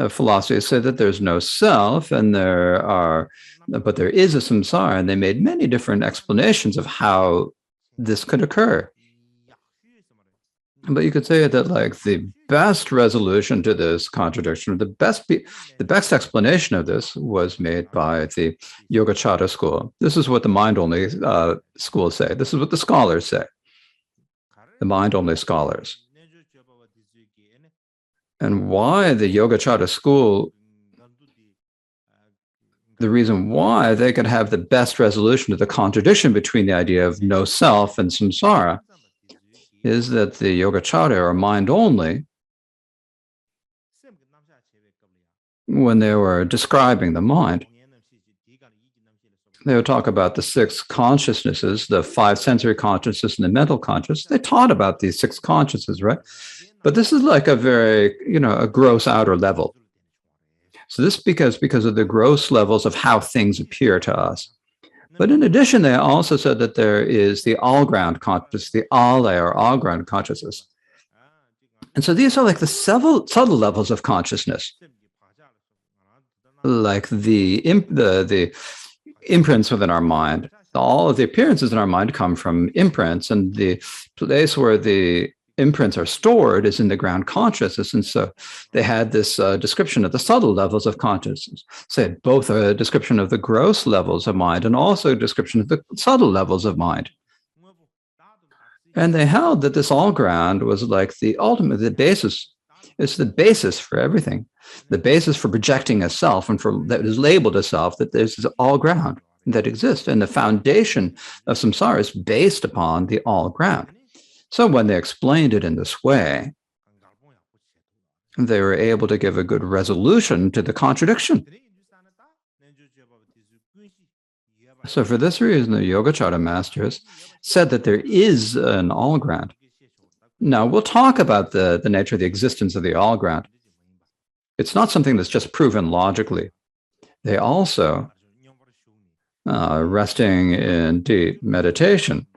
philosophies say that there's no self, and but there is a samsara, and they made many different explanations of how this could occur. But you could say that like the best resolution to this contradiction, the best explanation of this was made by the Yogacara school. This is what the mind-only schools say. This is what the scholars say. The mind-only scholars. And why the Yogacara school, the reason why they could have the best resolution to the contradiction between the idea of no self and samsara is that the Yogacara are mind-only. When they were describing the mind, they would talk about the 6 consciousnesses, the 5 sensory consciousnesses and the mental consciousness. They taught about these 6 consciousnesses, right? But this is like a very, a gross outer level. So this because of the gross levels of how things appear to us. But in addition, they also said that there is the all-ground consciousness, the all-layer or all-ground consciousness. And so these are like the subtle levels of consciousness, like the imprints within our mind. All of the appearances in our mind come from imprints, and the place where the imprints are stored is in the ground consciousness. And so they had this description of the subtle levels of consciousness, said both a description of the gross levels of mind and also a description of the subtle levels of mind. And they held that this all ground was like the ultimate, the basis. It's the basis for everything, the basis for projecting a self and for that is labeled a self, that there's this all ground that exists. And the foundation of samsara is based upon the all ground. So when they explained it in this way, they were able to give a good resolution to the contradiction. So for this reason, the Yogacara masters said that there is an all ground. Now, we'll talk about the nature of the existence of the all ground. It's not something that's just proven logically. They also, resting in deep meditation,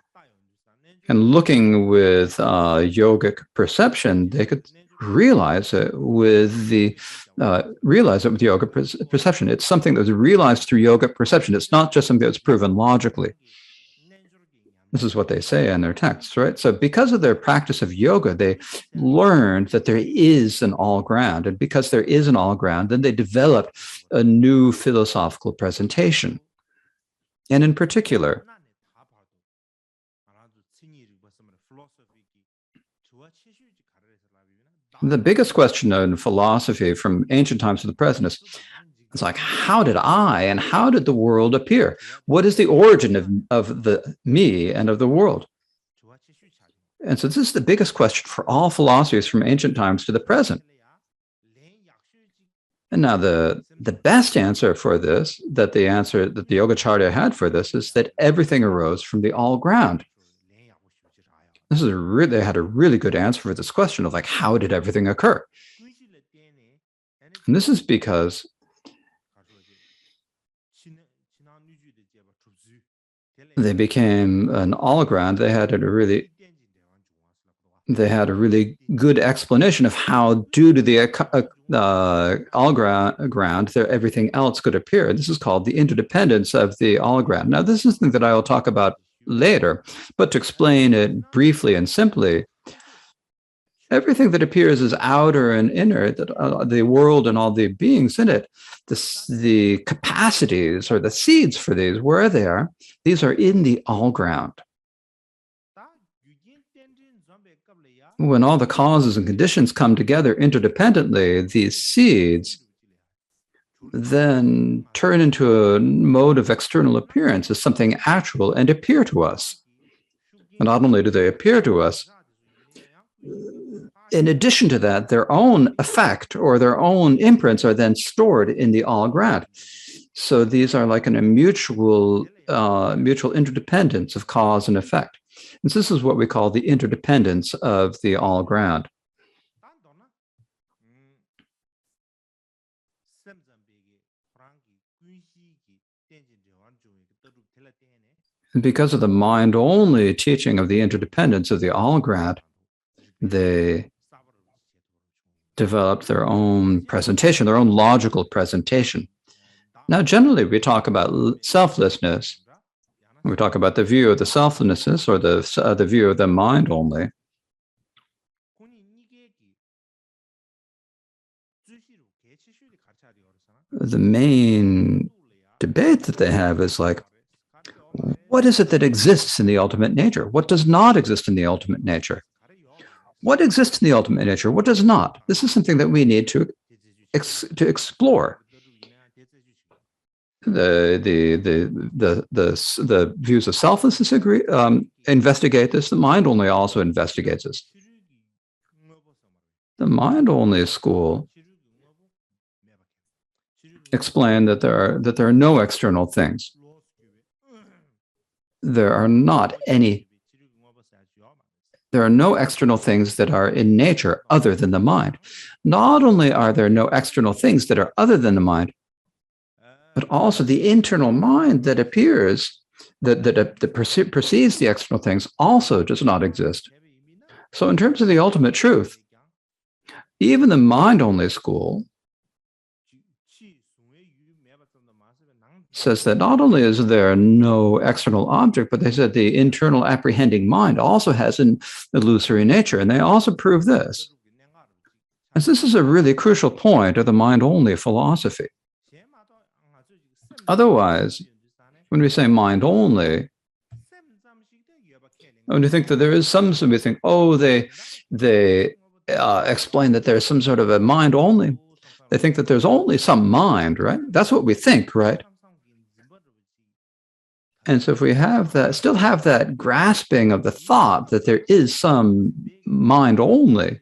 and looking with yogic perception, they could realize it with the yoga perception. It's something that was realized through yoga perception. It's not just something that's proven logically. This is what they say in their texts, right? So because of their practice of yoga, they learned that there is an all ground. And because there is an all ground, then they developed a new philosophical presentation. And in particular, the biggest question in philosophy from ancient times to the present is, it's like, how did I and how did the world appear? What is the origin of the me and of the world? And so this is the biggest question for all philosophies from ancient times to the present. And now the best answer for this, that the Yogacarya had for this, is that everything arose from the all ground. They had a really good answer for this question of like, how did everything occur? And this is because they became an all ground. They had a really good explanation of how, due to the all ground, everything else could appear. This is called the interdependence of the all ground. Now, this is something that I will talk about later, but to explain it briefly and simply, everything that appears is outer and inner, that the world and all the beings in it, the capacities or the seeds for these, where they are, these are in the all ground. When all the causes and conditions come together interdependently, these seeds then turn into a mode of external appearance as something actual and appear to us. And not only do they appear to us, in addition to that, their own effect or their own imprints are then stored in the all ground. So these are like a mutual interdependence of cause and effect. And so this is what we call the interdependence of the all ground. And because of the mind-only teaching of the interdependence of the all ground, they developed their own presentation, their own logical presentation. Now, generally, we talk about selflessness. We talk about the view of the selflessness or the view of the mind only. The main debate that they have is like, what is it that exists in the ultimate nature? What does not exist in the ultimate nature? What exists in the ultimate nature? What does not? This is something that we need to explore. The views of selflessness investigate this. The mind only also investigates this. The mind only school explain that there are no external things. There are no external things that are in nature other than the mind. Not only are there no external things that are other than the mind, but also the internal mind that appears, that perceives the external things also does not exist. So in terms of the ultimate truth, even the mind-only school says that not only is there no external object, but they said the internal apprehending mind also has an illusory nature, and they also prove this. And this is a really crucial point of the mind-only philosophy. Otherwise, when we say mind-only, when you think that there is some we think, oh, they explain that there's some sort of a mind-only. They think that there's only some mind, right? That's what we think, right? And so if we have that, still have that grasping of the thought that there is some mind only,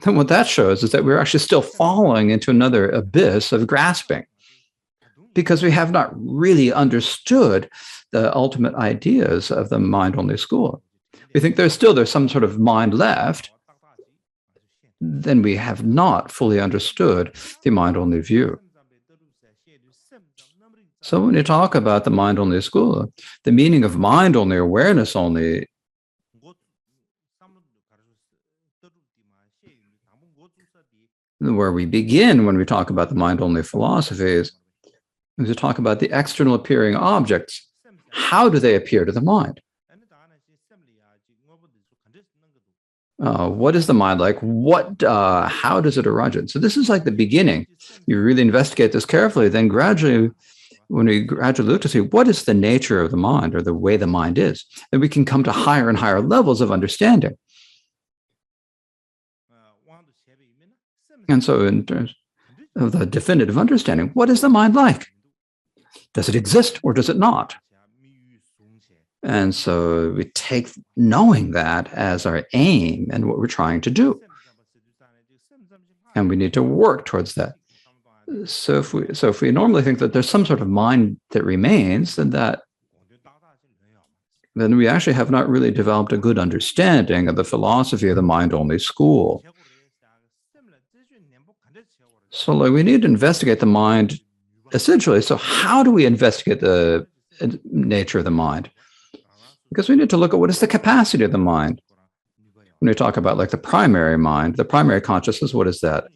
then what that shows is that we're actually still falling into another abyss of grasping, because we have not really understood the ultimate ideas of the mind-only school. We think there's some sort of mind left, then we have not fully understood the mind-only view. So when you talk about the mind-only school, the meaning of mind-only, awareness only, where we begin when we talk about the mind-only philosophies is to talk about the external appearing objects. How do they appear to the mind? What is the mind like? How does it originate? So this is like the beginning. You really investigate this carefully, then gradually, when we gradually look to see what is the nature of the mind or the way the mind is, then we can come to higher and higher levels of understanding. And so in terms of the definitive understanding, what is the mind like? Does it exist or does it not? And so we take knowing that as our aim and what we're trying to do. And we need to work towards that. So if we normally think that there's some sort of mind that remains, then we actually have not really developed a good understanding of the philosophy of the mind-only school. So we need to investigate the mind essentially. So how do we investigate the nature of the mind? Because we need to look at what is the capacity of the mind. When we talk about like the primary mind, the primary consciousness, what is that?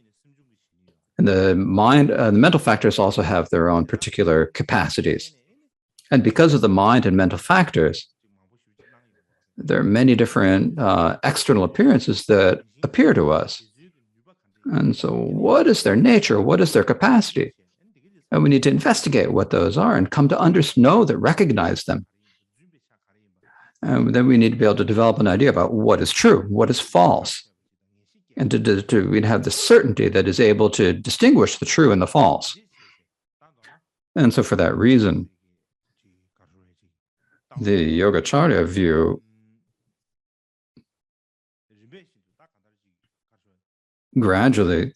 And the mind, the mental factors also have their own particular capacities. And because of the mind and mental factors, there are many different external appearances that appear to us. And so what is their nature? What is their capacity? And we need to investigate what those are and come to know that, recognize them. And then we need to be able to develop an idea about what is true, what is false. And we'd have the certainty that is able to distinguish the true and the false. And so for that reason, the Yogacarya view gradually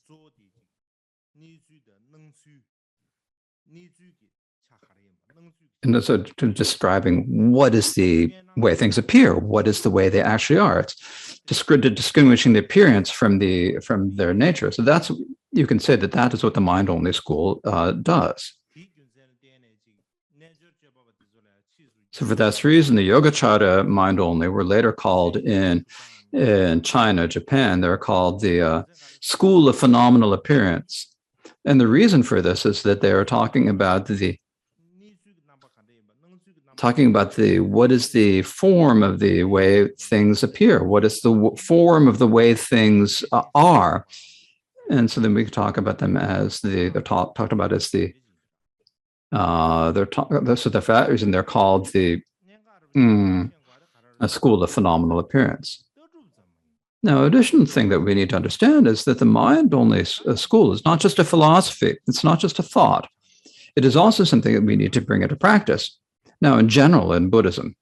and so describing what is the way things appear, what is the way they actually are. It's distinguishing the appearance from their nature. So that's, you can say that is what the mind-only school does. So for that reason, the Yogacarya mind-only were later called in China, Japan, they're called the School of Phenomenal Appearance. And the reason for this is that they are talking about what is the form of the way things appear? What is the form of the way things are? And so then we can talk about them as they're talked about as the reason they're called the a School of Phenomenal Appearance. Now, additional thing that we need to understand is that the mind-only school is not just a philosophy. It's not just a thought. It is also something that we need to bring into practice. Now, in general, in Buddhism,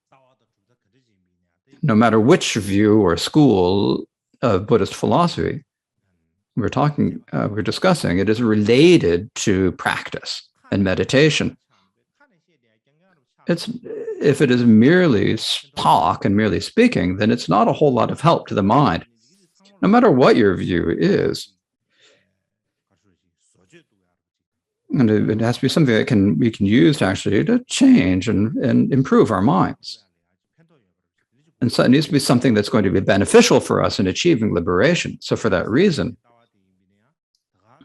no matter which view or school of Buddhist philosophy we're discussing, it is related to practice and meditation. If it is merely talk and merely speaking, then it's not a whole lot of help to the mind. No matter what your view is, and it has to be something that we can use to change and improve our minds. And so it needs to be something that's going to be beneficial for us in achieving liberation. So for that reason,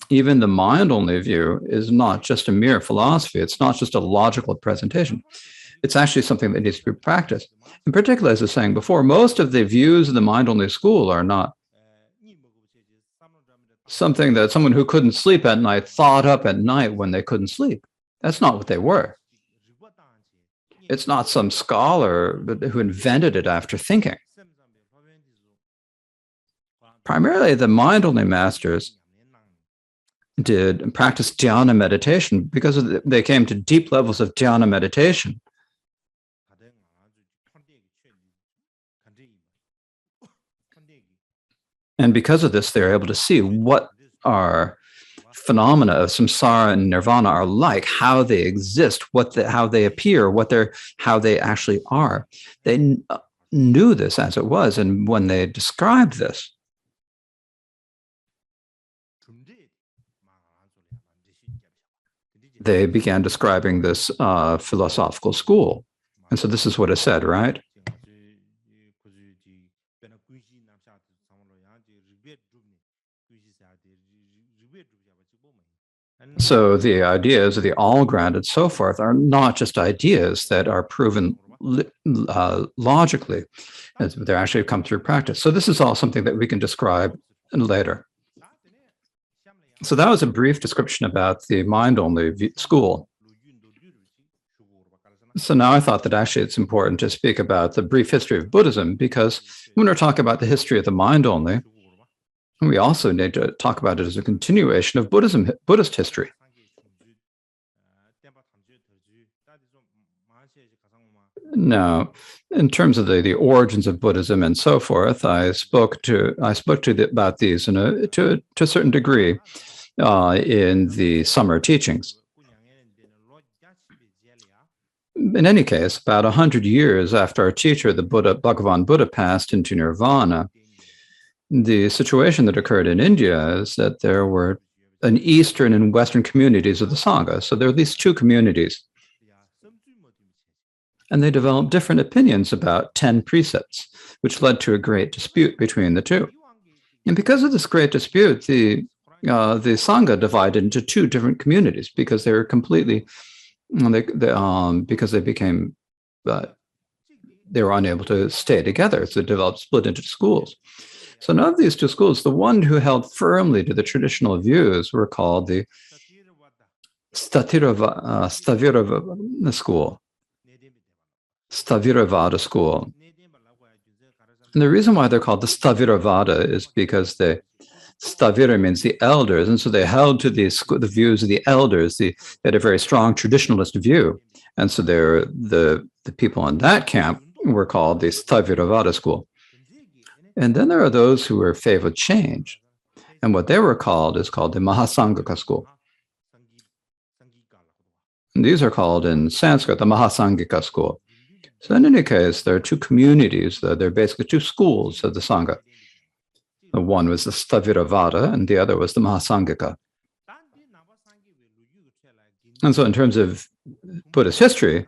even the mind-only view is not just a mere philosophy. It's not just a logical presentation. It's actually something that needs to be practiced. In particular, as I was saying before, most of the views of the mind-only school are not something that someone who couldn't sleep at night thought up at night when they couldn't sleep. That's not what they were. It's not some scholar who invented it after thinking. Primarily, the mind-only masters did practice dhyana meditation because they came to deep levels of dhyana meditation. And because of this, they're able to see what our phenomena of samsara and nirvana are like, how they exist, how they appear, how they actually are. They knew this as it was, and when they described this, they began describing this philosophical school. And so this is what is said, right? So the ideas of the all ground and so forth are not just ideas that are proven logically, as they actually come through practice. So this is all something that we can describe later. So that was a brief description about the mind-only school. So now I thought that actually it's important to speak about the brief history of Buddhism, because when we're talking about the history of the mind-only, we also need to talk about it as a continuation of Buddhist history. Now, in terms of the origins of Buddhism and so forth, I spoke about these to a certain degree in the summer teachings. In any case, about 100 years after our teacher, the Bhagavan Buddha, passed into nirvana, the situation that occurred in India is that there were an Eastern and Western communities of the Sangha. So there are these two communities. And they developed different opinions about 10 precepts, which led to a great dispute between the two. And because of this great dispute, the Sangha divided into two different communities because they were completely, because they became, they were unable to stay together. So it split into schools. So none of these two schools, the one who held firmly to the traditional views were called the Sthaviravada school. Sthaviravada school. And the reason why they're called the Sthaviravada is because Stavira means the elders, and so they held to the views of the elders. They had a very strong traditionalist view, and so the people in that camp were called the Sthaviravada school. And then there are those who were favored change, and what they were called is called the Mahasangika school. And these are called in Sanskrit the Mahasangika school. So in any case, there are two communities. There are basically two schools of the Sangha. The one was the Sthaviravada, and the other was the Mahasangika. And so in terms of Buddhist history,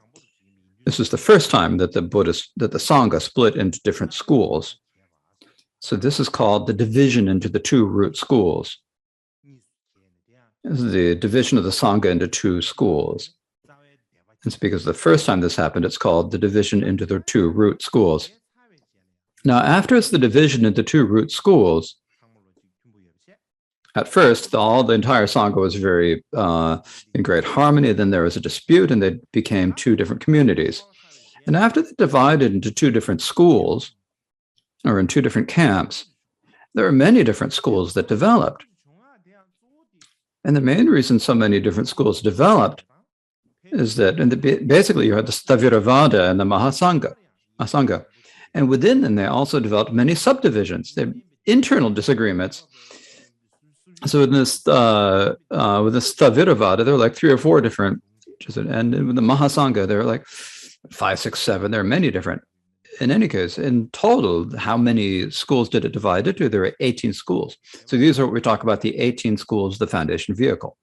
this is the first time that the Sangha split into different schools. So this is called the division into the two root schools. This is the division of the Sangha into two schools. It's because the first time this happened, it's called the division into the two root schools. Now, after it's the division into two root schools, at first, the entire Sangha was very in great harmony. Then there was a dispute, and they became two different communities. And after they divided into two different schools, or in two different camps, there are many different schools that developed. And the main reason so many different schools developed is that basically you had the Sthaviravada and the Mahasangha. And within them, they also developed many subdivisions. They have internal disagreements. So with the Sthaviravada, there are like 3 or 4 different, and with the Mahasangha, there are like 5, 6, 7. There are many different. In any case, in total, how many schools did it divide into? There are 18 schools. So these are what we talk about, the 18 schools, the foundation vehicle.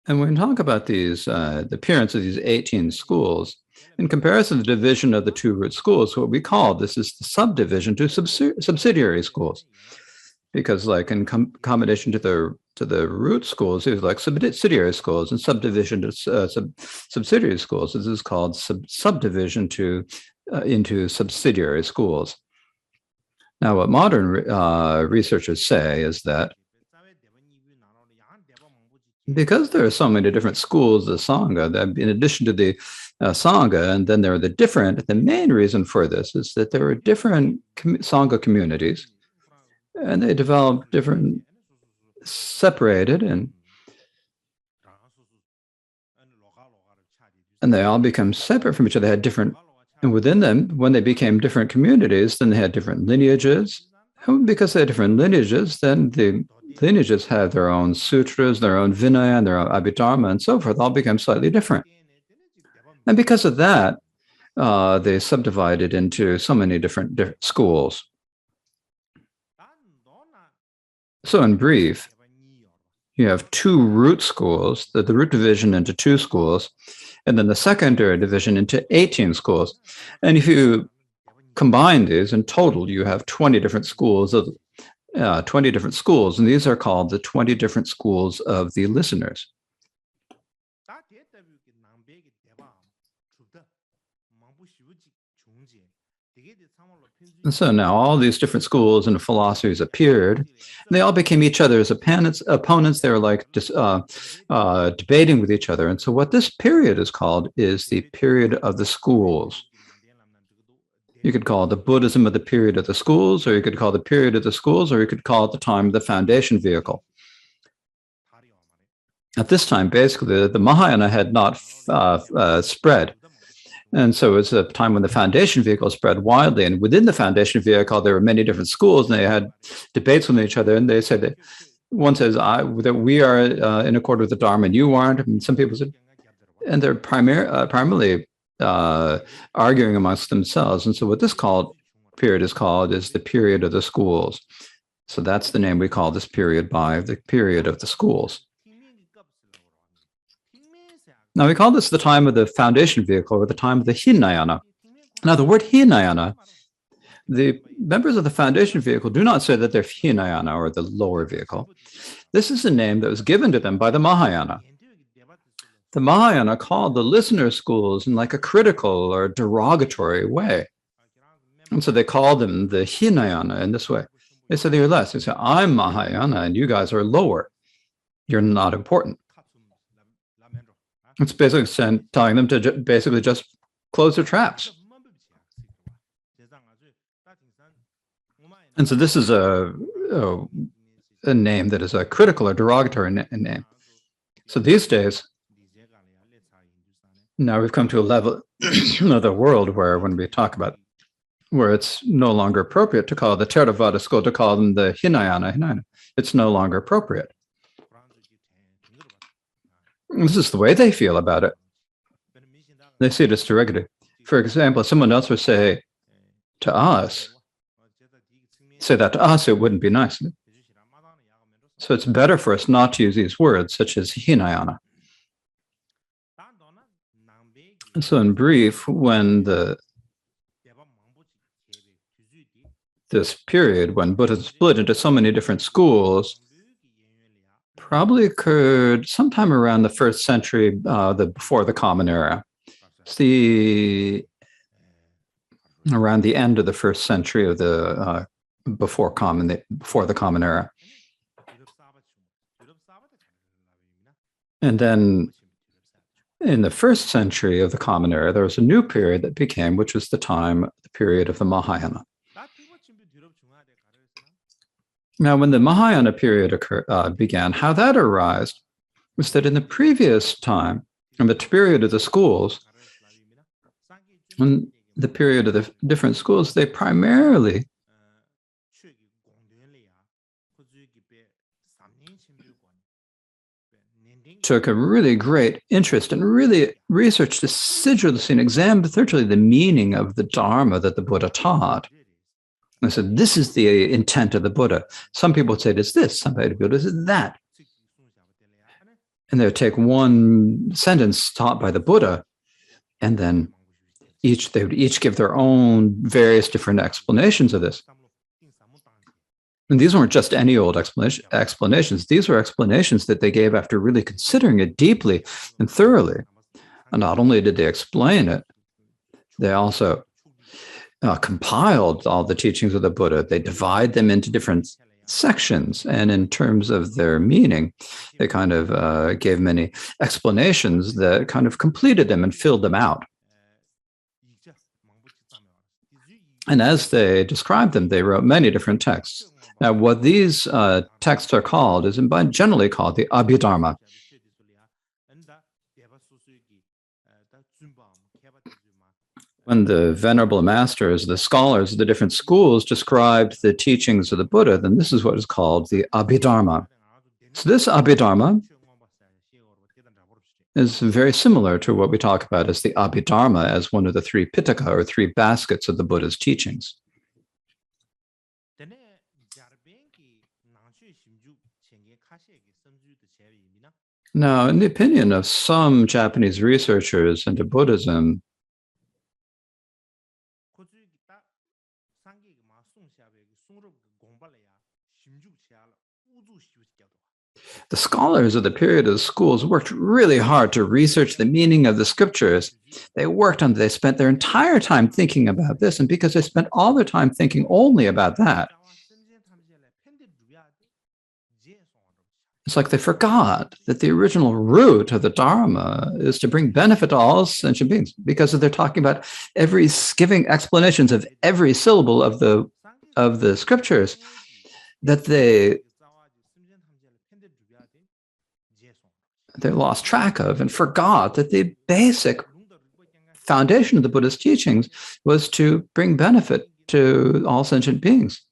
And when we talk about these, the appearance of these 18 schools, in comparison to the division of the two root schools, what we call this is the subdivision to subsidiary schools. Because like in combination to the root schools, there's like subsidiary schools, and subdivision to subsidiary schools. This is called subdivision into subsidiary schools. Now, what modern researchers say is that because there are so many different schools of Sangha, that in addition to the Sangha, and then there are the main reason for this is that there are different Sangha communities, and they developed different, separated, and they all become separate from each other. They had different, and within them, when they became different communities, then they had different lineages. And because they had different lineages, then the lineages have their own sutras, their own Vinaya, and their own Abhidharma, and so forth, all become slightly different. And because of that, they subdivided into so many different schools. So in brief, you have 2 root schools, the root division into 2 schools, and then the secondary division into 18 schools. And if you combine these, in total, you have 20 different schools of 20 different schools, and these are called the 20 different schools of the listeners. And so now all these different schools and philosophies appeared, and they all became each other's opponents. They were like debating with each other. And so what this period is called is the period of the schools. You could call it the Buddhism of the period of the schools, or you could call it the period of the schools, or you could call it the time of the foundation vehicle. At this time, basically, the Mahayana had not spread. And so it was a time when the foundation vehicle spread widely. And within the foundation vehicle, there were many different schools, and they had debates with each other. And they said that one says that we are in accord with the Dharma and you aren't. And some people said, and they're primarily arguing amongst themselves. And so what this period is called is the period of the schools. So that's the name we call this period by, the period of the schools. Now we call this the time of the foundation vehicle, or the time of the Hinayana. Now the word Hinayana, the members of the foundation vehicle do not say that they're Hinayana, or the lower vehicle. This is a name that was given to them by the Mahayana. The Mahayana called the listener schools in like a critical or derogatory way. And so they called them the Hinayana in this way. They said they're less. They said, I'm Mahayana and you guys are lower. You're not important. It's basically telling them to basically just close their traps. And so this is a name that is a critical or derogatory name. So these days, now we've come to a level of the world where when we talk about where it's no longer appropriate to call the Theravada school, to call them the Hinayana. It's no longer appropriate. This is the way they feel about it. They see it as derogatory. For example, someone else would say to us, it wouldn't be nice. So it's better for us not to use these words, such as Hinayana. So in brief, when this period when Buddhism split into so many different schools probably occurred sometime around the 1st century, before the Common Era. It's around the end of the 1st century of the before the Common Era. And then in the 1st century of the Common Era, there was a new period that became, which was the period of the Mahayana. Now, when the Mahayana period began, how that arose was that in the previous time, in the period of the schools, in the period of the different schools, they primarily took a really great interest and really researched assiduously and examined thoroughly the meaning of the Dharma that the Buddha taught. And I said, this is the intent of the Buddha. Some people would say it's this, some people would say that. And they would take one sentence taught by the Buddha, and then they would each give their own various different explanations of this. And these weren't just any old explanations. These were explanations that they gave after really considering it deeply and thoroughly. And not only did they explain it, they also compiled all the teachings of the Buddha. They divide them into different sections. And in terms of their meaning, they kind of gave many explanations that kind of completed them and filled them out. And as they described them, they wrote many different texts. Now, what these texts are called is generally called the Abhidharma. When the Venerable Masters, the scholars of the different schools described the teachings of the Buddha, then this is what is called the Abhidharma. So this Abhidharma is very similar to what we talk about as the Abhidharma, as one of the 3 Pitaka, or 3 baskets of the Buddha's teachings. Now, in the opinion of some Japanese researchers into Buddhism, The scholars of the period of the schools worked really hard to research the meaning of the scriptures. They spent their entire time thinking about this, and because they spent all their time thinking only about that, it's like they forgot that the original root of the Dharma is to bring benefit to all sentient beings, because they're talking about giving explanations of every syllable of the scriptures that they lost track of and forgot that the basic foundation of the Buddha's teachings was to bring benefit to all sentient beings.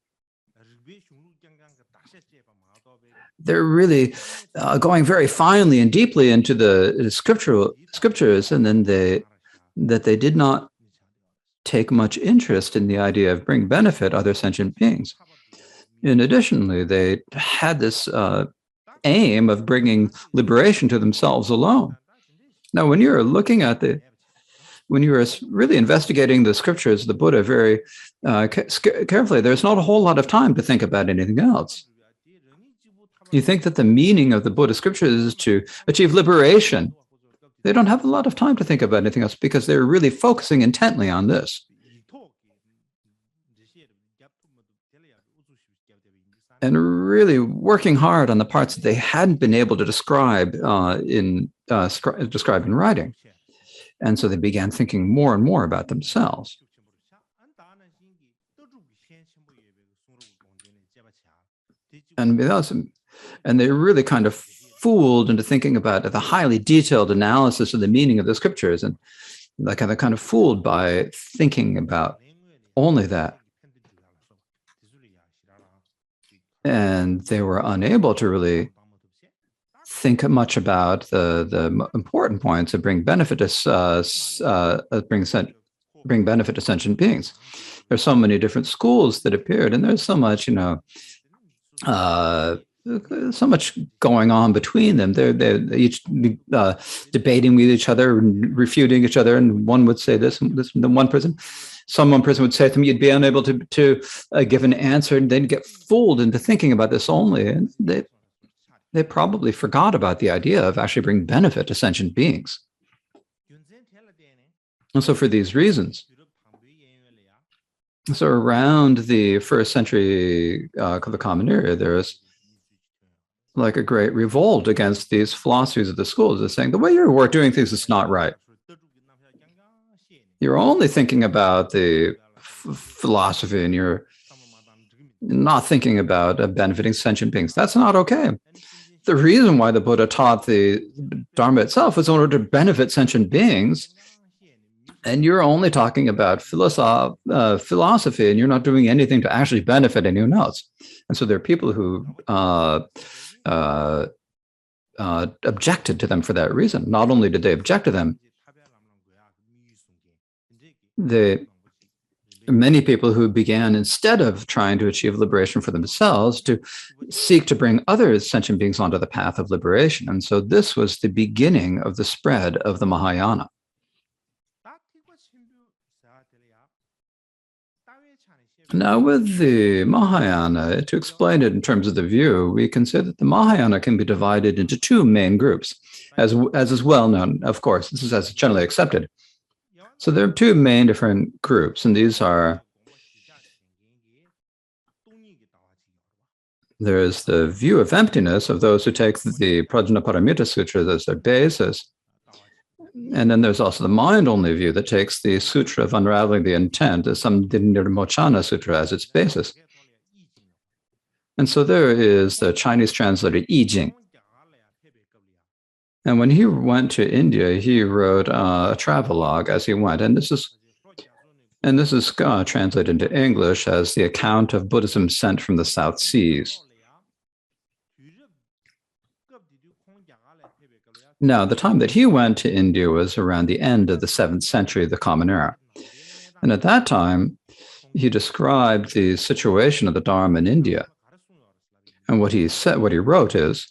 They're really going very finely and deeply into the scriptures, and then they did not take much interest in the idea of bring benefit other sentient beings. In additionally, they had this aim of bringing liberation to themselves alone. Now, when you're really investigating the scriptures of the Buddha very carefully, there's not a whole lot of time to think about anything else. You think that the meaning of the Buddha scriptures is to achieve liberation. They don't have a lot of time to think about anything else because they're really focusing intently on this. And really working hard on the parts that they hadn't been able to describe in writing. And so they began thinking more and more about themselves. And they really kind of fooled into thinking about the highly detailed analysis of the meaning of the scriptures, and they're kind of fooled by thinking about only that. And they were unable to really think much about the important points of bring benefit to sentient beings. There's so many different schools that appeared, and there's so much, so much going on between them. They're each debating with each other, refuting each other, and one would say this, and then one person would say to them, you'd be unable to give an answer, and they'd get fooled into thinking about this only, and they probably forgot about the idea of actually bringing benefit to sentient beings. And so for these reasons, so around the 1st century of the Common Era, there is like a great revolt against these philosophies of the schools. They're saying, the way you're doing things is not right. You're only thinking about the philosophy, and you're not thinking about benefiting sentient beings. That's not okay. The reason why the Buddha taught the Dharma itself was in order to benefit sentient beings. And you're only talking about philosophy, and you're not doing anything to actually benefit anyone else. And so there are people who objected to them for that reason. Not only did they object to them, many people who began, instead of trying to achieve liberation for themselves, to seek to bring other sentient beings onto the path of liberation. And so this was the beginning of the spread of the Mahayana. Now, with the Mahayana, to explain it in terms of the view, we can say that the Mahayana can be divided into 2 main groups, as is well known, of course. This is as generally accepted. So there are 2 main different groups, and these are, there is the view of emptiness of those who take the Prajnaparamita Sutra as their basis. And then there's also the mind-only view that takes the Sutra of Unraveling the Intent, as some Nirmochana Sutra, as its basis. And so there is the Chinese translator Yi Jing. And when he went to India, he wrote a travelogue as he went. And this is translated into English as the account of Buddhism sent from the South Seas. Now, the time that he went to India was around the end of the 7th century of the Common Era. And at that time, he described the situation of the Dharma in India. And what he wrote is,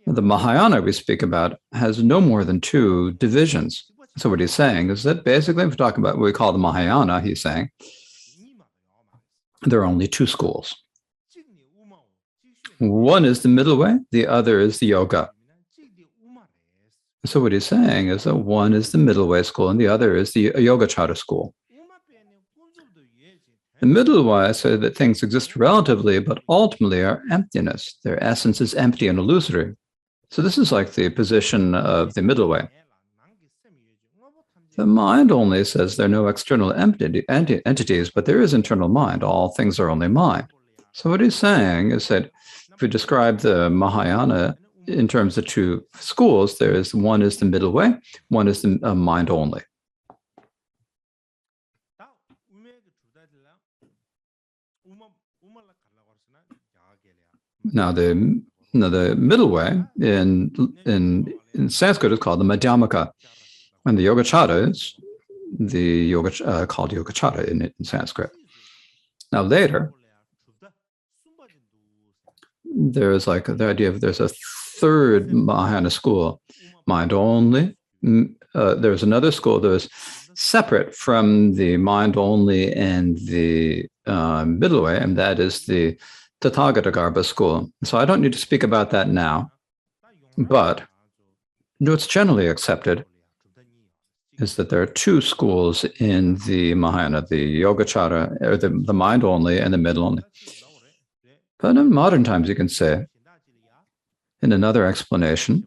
the Mahayana we speak about has no more than 2 divisions. So what he's saying is that basically, if we're talking about what we call the Mahayana, he's saying, there are only two schools. One is the middle way, the other is the yoga. So what he's saying is that one is the middle way school and the other is the Yogacara school. The middle way says that things exist relatively, but ultimately are emptiness. Their essence is empty and illusory. So this is like the position of the middle way. The mind only says there are no external entities, but there is internal mind. All things are only mind. So what he's saying is that if we describe the Mahayana in terms of two schools, one is the middle way, one is the mind only. Now the middle way in Sanskrit is called the Madhyamaka, and the Yogacara is called Yogacara in Sanskrit. Now later, there's like the idea of there's a third Mahayana school, mind only. There's another school that's separate from the mind only and the middle way, and that is the Tathagatagarbha school. So I don't need to speak about that now, but what's generally accepted is that there are two schools in the Mahayana, the Yogacara, or the mind only and the middle only. But in modern times, you can say, in another explanation,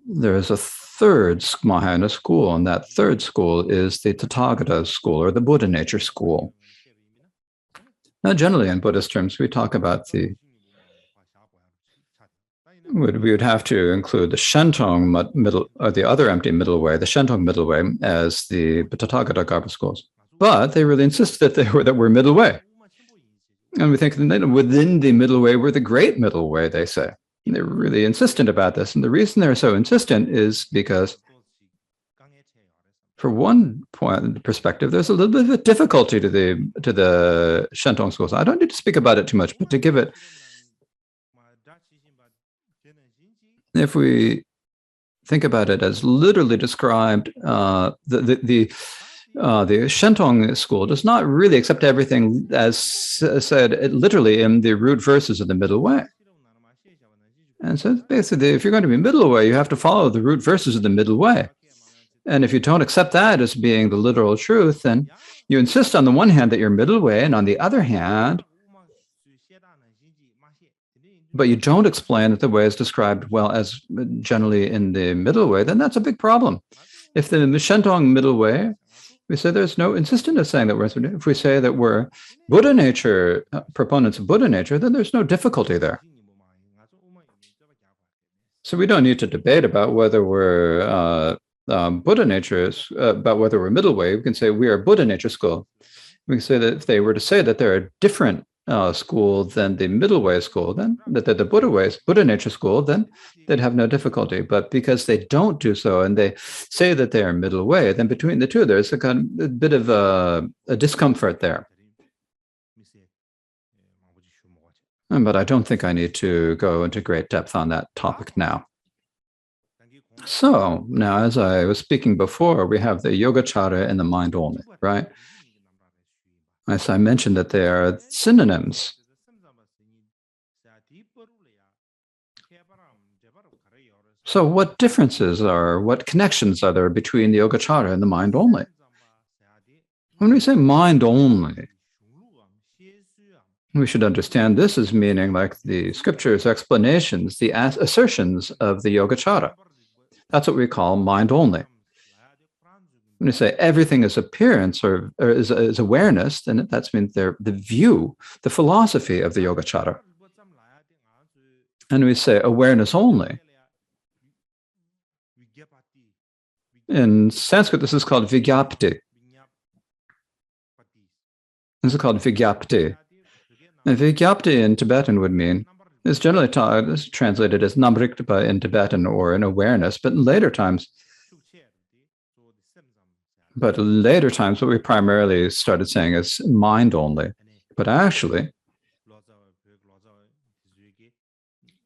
there is a third Mahayana school, and that third school is the Tathagata school, or the Buddha nature school. Now, generally, in Buddhist terms, we talk about we would have to include the Shentong middle, or the other empty middle way, the Shentong middle way, as the Tathagatagarbha schools. But they really insisted that we're middle way. And we think within the middle way, we're the great middle way, they say. And they're really insistent about this. And the reason they're so insistent is because, for one perspective, there's a little bit of a difficulty to the Shentong schools. I don't need to speak about it too much, but to give it, if we think about it as literally described, the Shentong school does not really accept everything as said literally in the root verses of the middle way. And so basically, if you're going to be middle way, you have to follow the root verses of the middle way. And if you don't accept that as being the literal truth, then you insist on the one hand that you're middle way, and on the other hand, but you don't explain that the way is described well as generally in the middle way, then that's a big problem. If the Shentong middle way, we say there's no insistence of saying that if we say that we're Buddha nature, proponents of Buddha nature, then there's no difficulty there. So we don't need to debate about whether we're Buddha nature, about whether we're middle way. We can say we are Buddha nature school. We can say that if they were to say that they're a different school than the middle way school, then that the Buddha nature school, then they'd have no difficulty. But because they don't do so and they say that they are middle way, then between the two, there's a bit of a discomfort there. But I don't think I need to go into great depth on that topic now. So now, as I was speaking before, we have the Yogacara and the mind only, right? As I mentioned that they are synonyms. So what differences what connections are there between the Yogacara and the mind only? When we say mind only, we should understand this as meaning like the scripture's explanations, the assertions of the Yogacara. That's what we call mind only. When you say everything is appearance or is awareness, then that means the view, the philosophy of the Yogacara. And we say awareness only. In Sanskrit, this is called vigyapti. This is called vigyapti. And vigyapti in Tibetan would mean, it's generally translated as namrikpa in Tibetan or in awareness, but in later times, what we primarily started saying is mind only. But actually,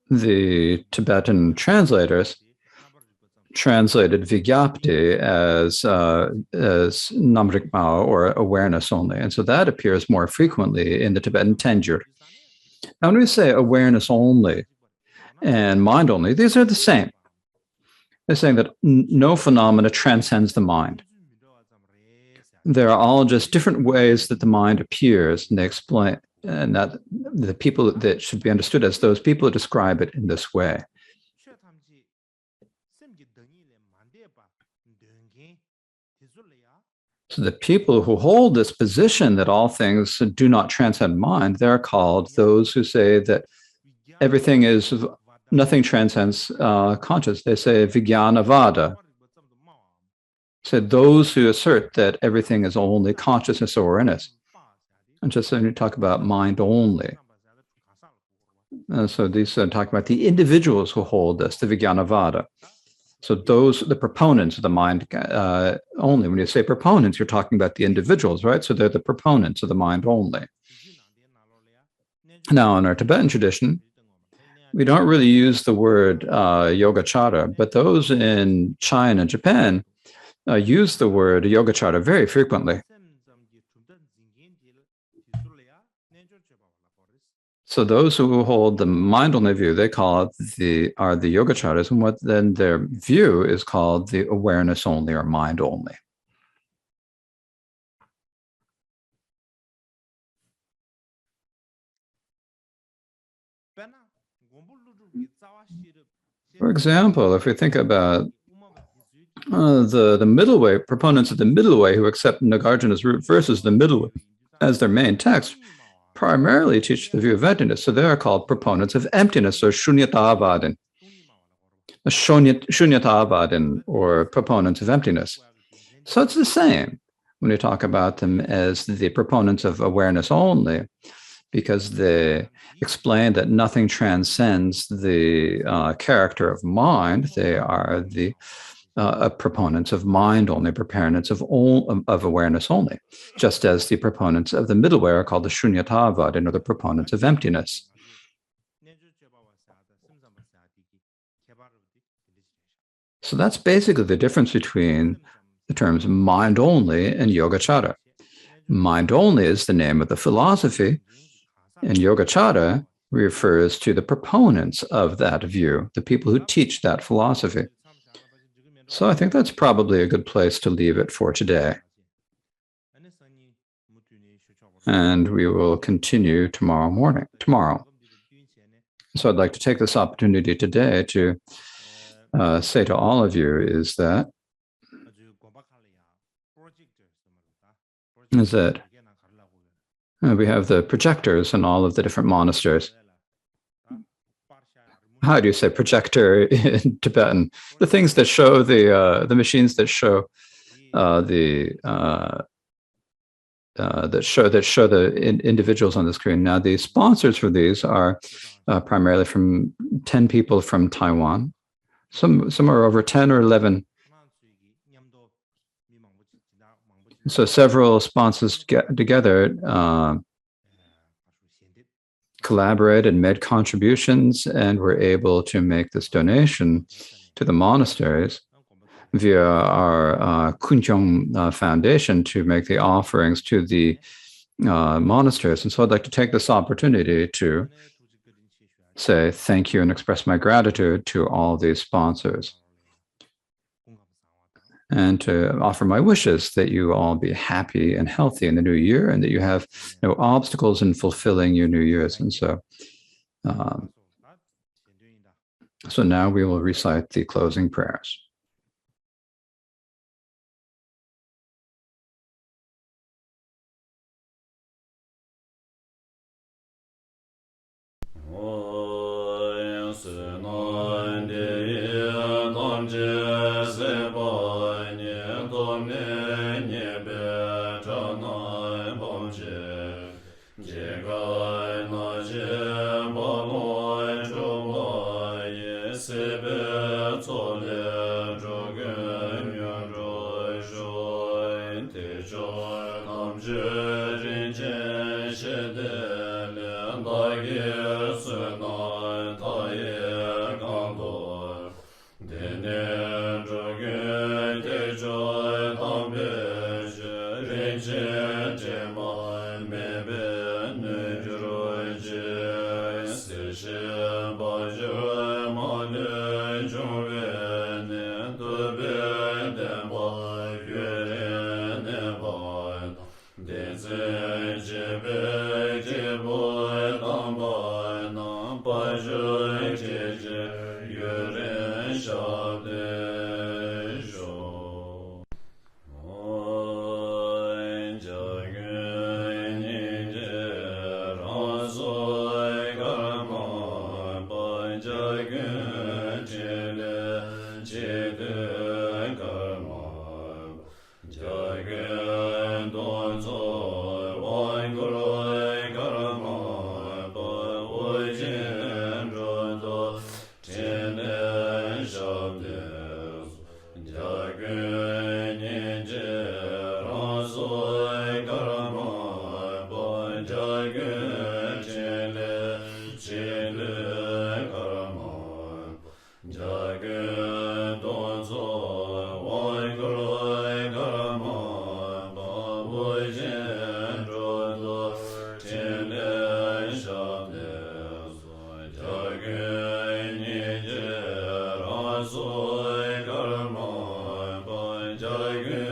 the Tibetan translators translated vigyapti as namrik mao, or awareness only. And so that appears more frequently in the Tibetan Tenjur. Now, when we say awareness only and mind only, these are the same. They're saying that no phenomena transcends the mind. They're all just different ways that the mind appears, and they explain, and that the people that should be understood as those people who describe it in this way. So the people who hold this position that all things do not transcend mind, they're called those who say that nothing transcends conscious. They say Vijnanavada. So those who assert that everything is only consciousness or awareness. And just when you talk about mind only. So these are talking about the individuals who hold this, the Vijnanavada. So the proponents of the mind only. When you say proponents, you're talking about the individuals, right? So they're the proponents of the mind only. Now, in our Tibetan tradition, we don't really use the word Yogacara, but those in China and Japan use the word Yogacara very frequently. So those who hold the mind-only view, they call it the Yogacaras, and what then their view is called the awareness only or mind only. For example, if we think about the middle way, proponents of the middle way who accept Nagarjuna's root versus the middle way as their main text, primarily teach the view of emptiness. So they are called proponents of emptiness, or shunyatavadin. Shunyatavadin, or proponents of emptiness. So it's the same when you talk about them as the proponents of awareness only, because they explain that nothing transcends the character of mind. They are the proponents of mind only, proponents of awareness only, just as the proponents of the middle way are called the Shunyatavadin, or the proponents of emptiness. So that's basically the difference between the terms mind only and Yogacara. Mind only is the name of the philosophy, and Yogacara refers to the proponents of that view, the people who teach that philosophy. So I think that's probably a good place to leave it for today. And we will continue tomorrow. So I'd like to take this opportunity today to say to all of you is that we have the projectors in all of the different monasteries. How do you say projector in Tibetan? The things that show the machines that show the individuals on the screen. Now, the sponsors for these are primarily from 10 people from Taiwan. Some are over 10 or 11. So several sponsors get together, collaborated and made contributions, and were able to make this donation to the monasteries via our Kunkyong Foundation to make the offerings to the monasteries. And so I'd like to take this opportunity to say thank you and express my gratitude to all these sponsors, and to offer my wishes that you all be happy and healthy in the new year, and that you have no obstacles in fulfilling your New Year's. And so, so now we will recite the closing prayers. Dene Jai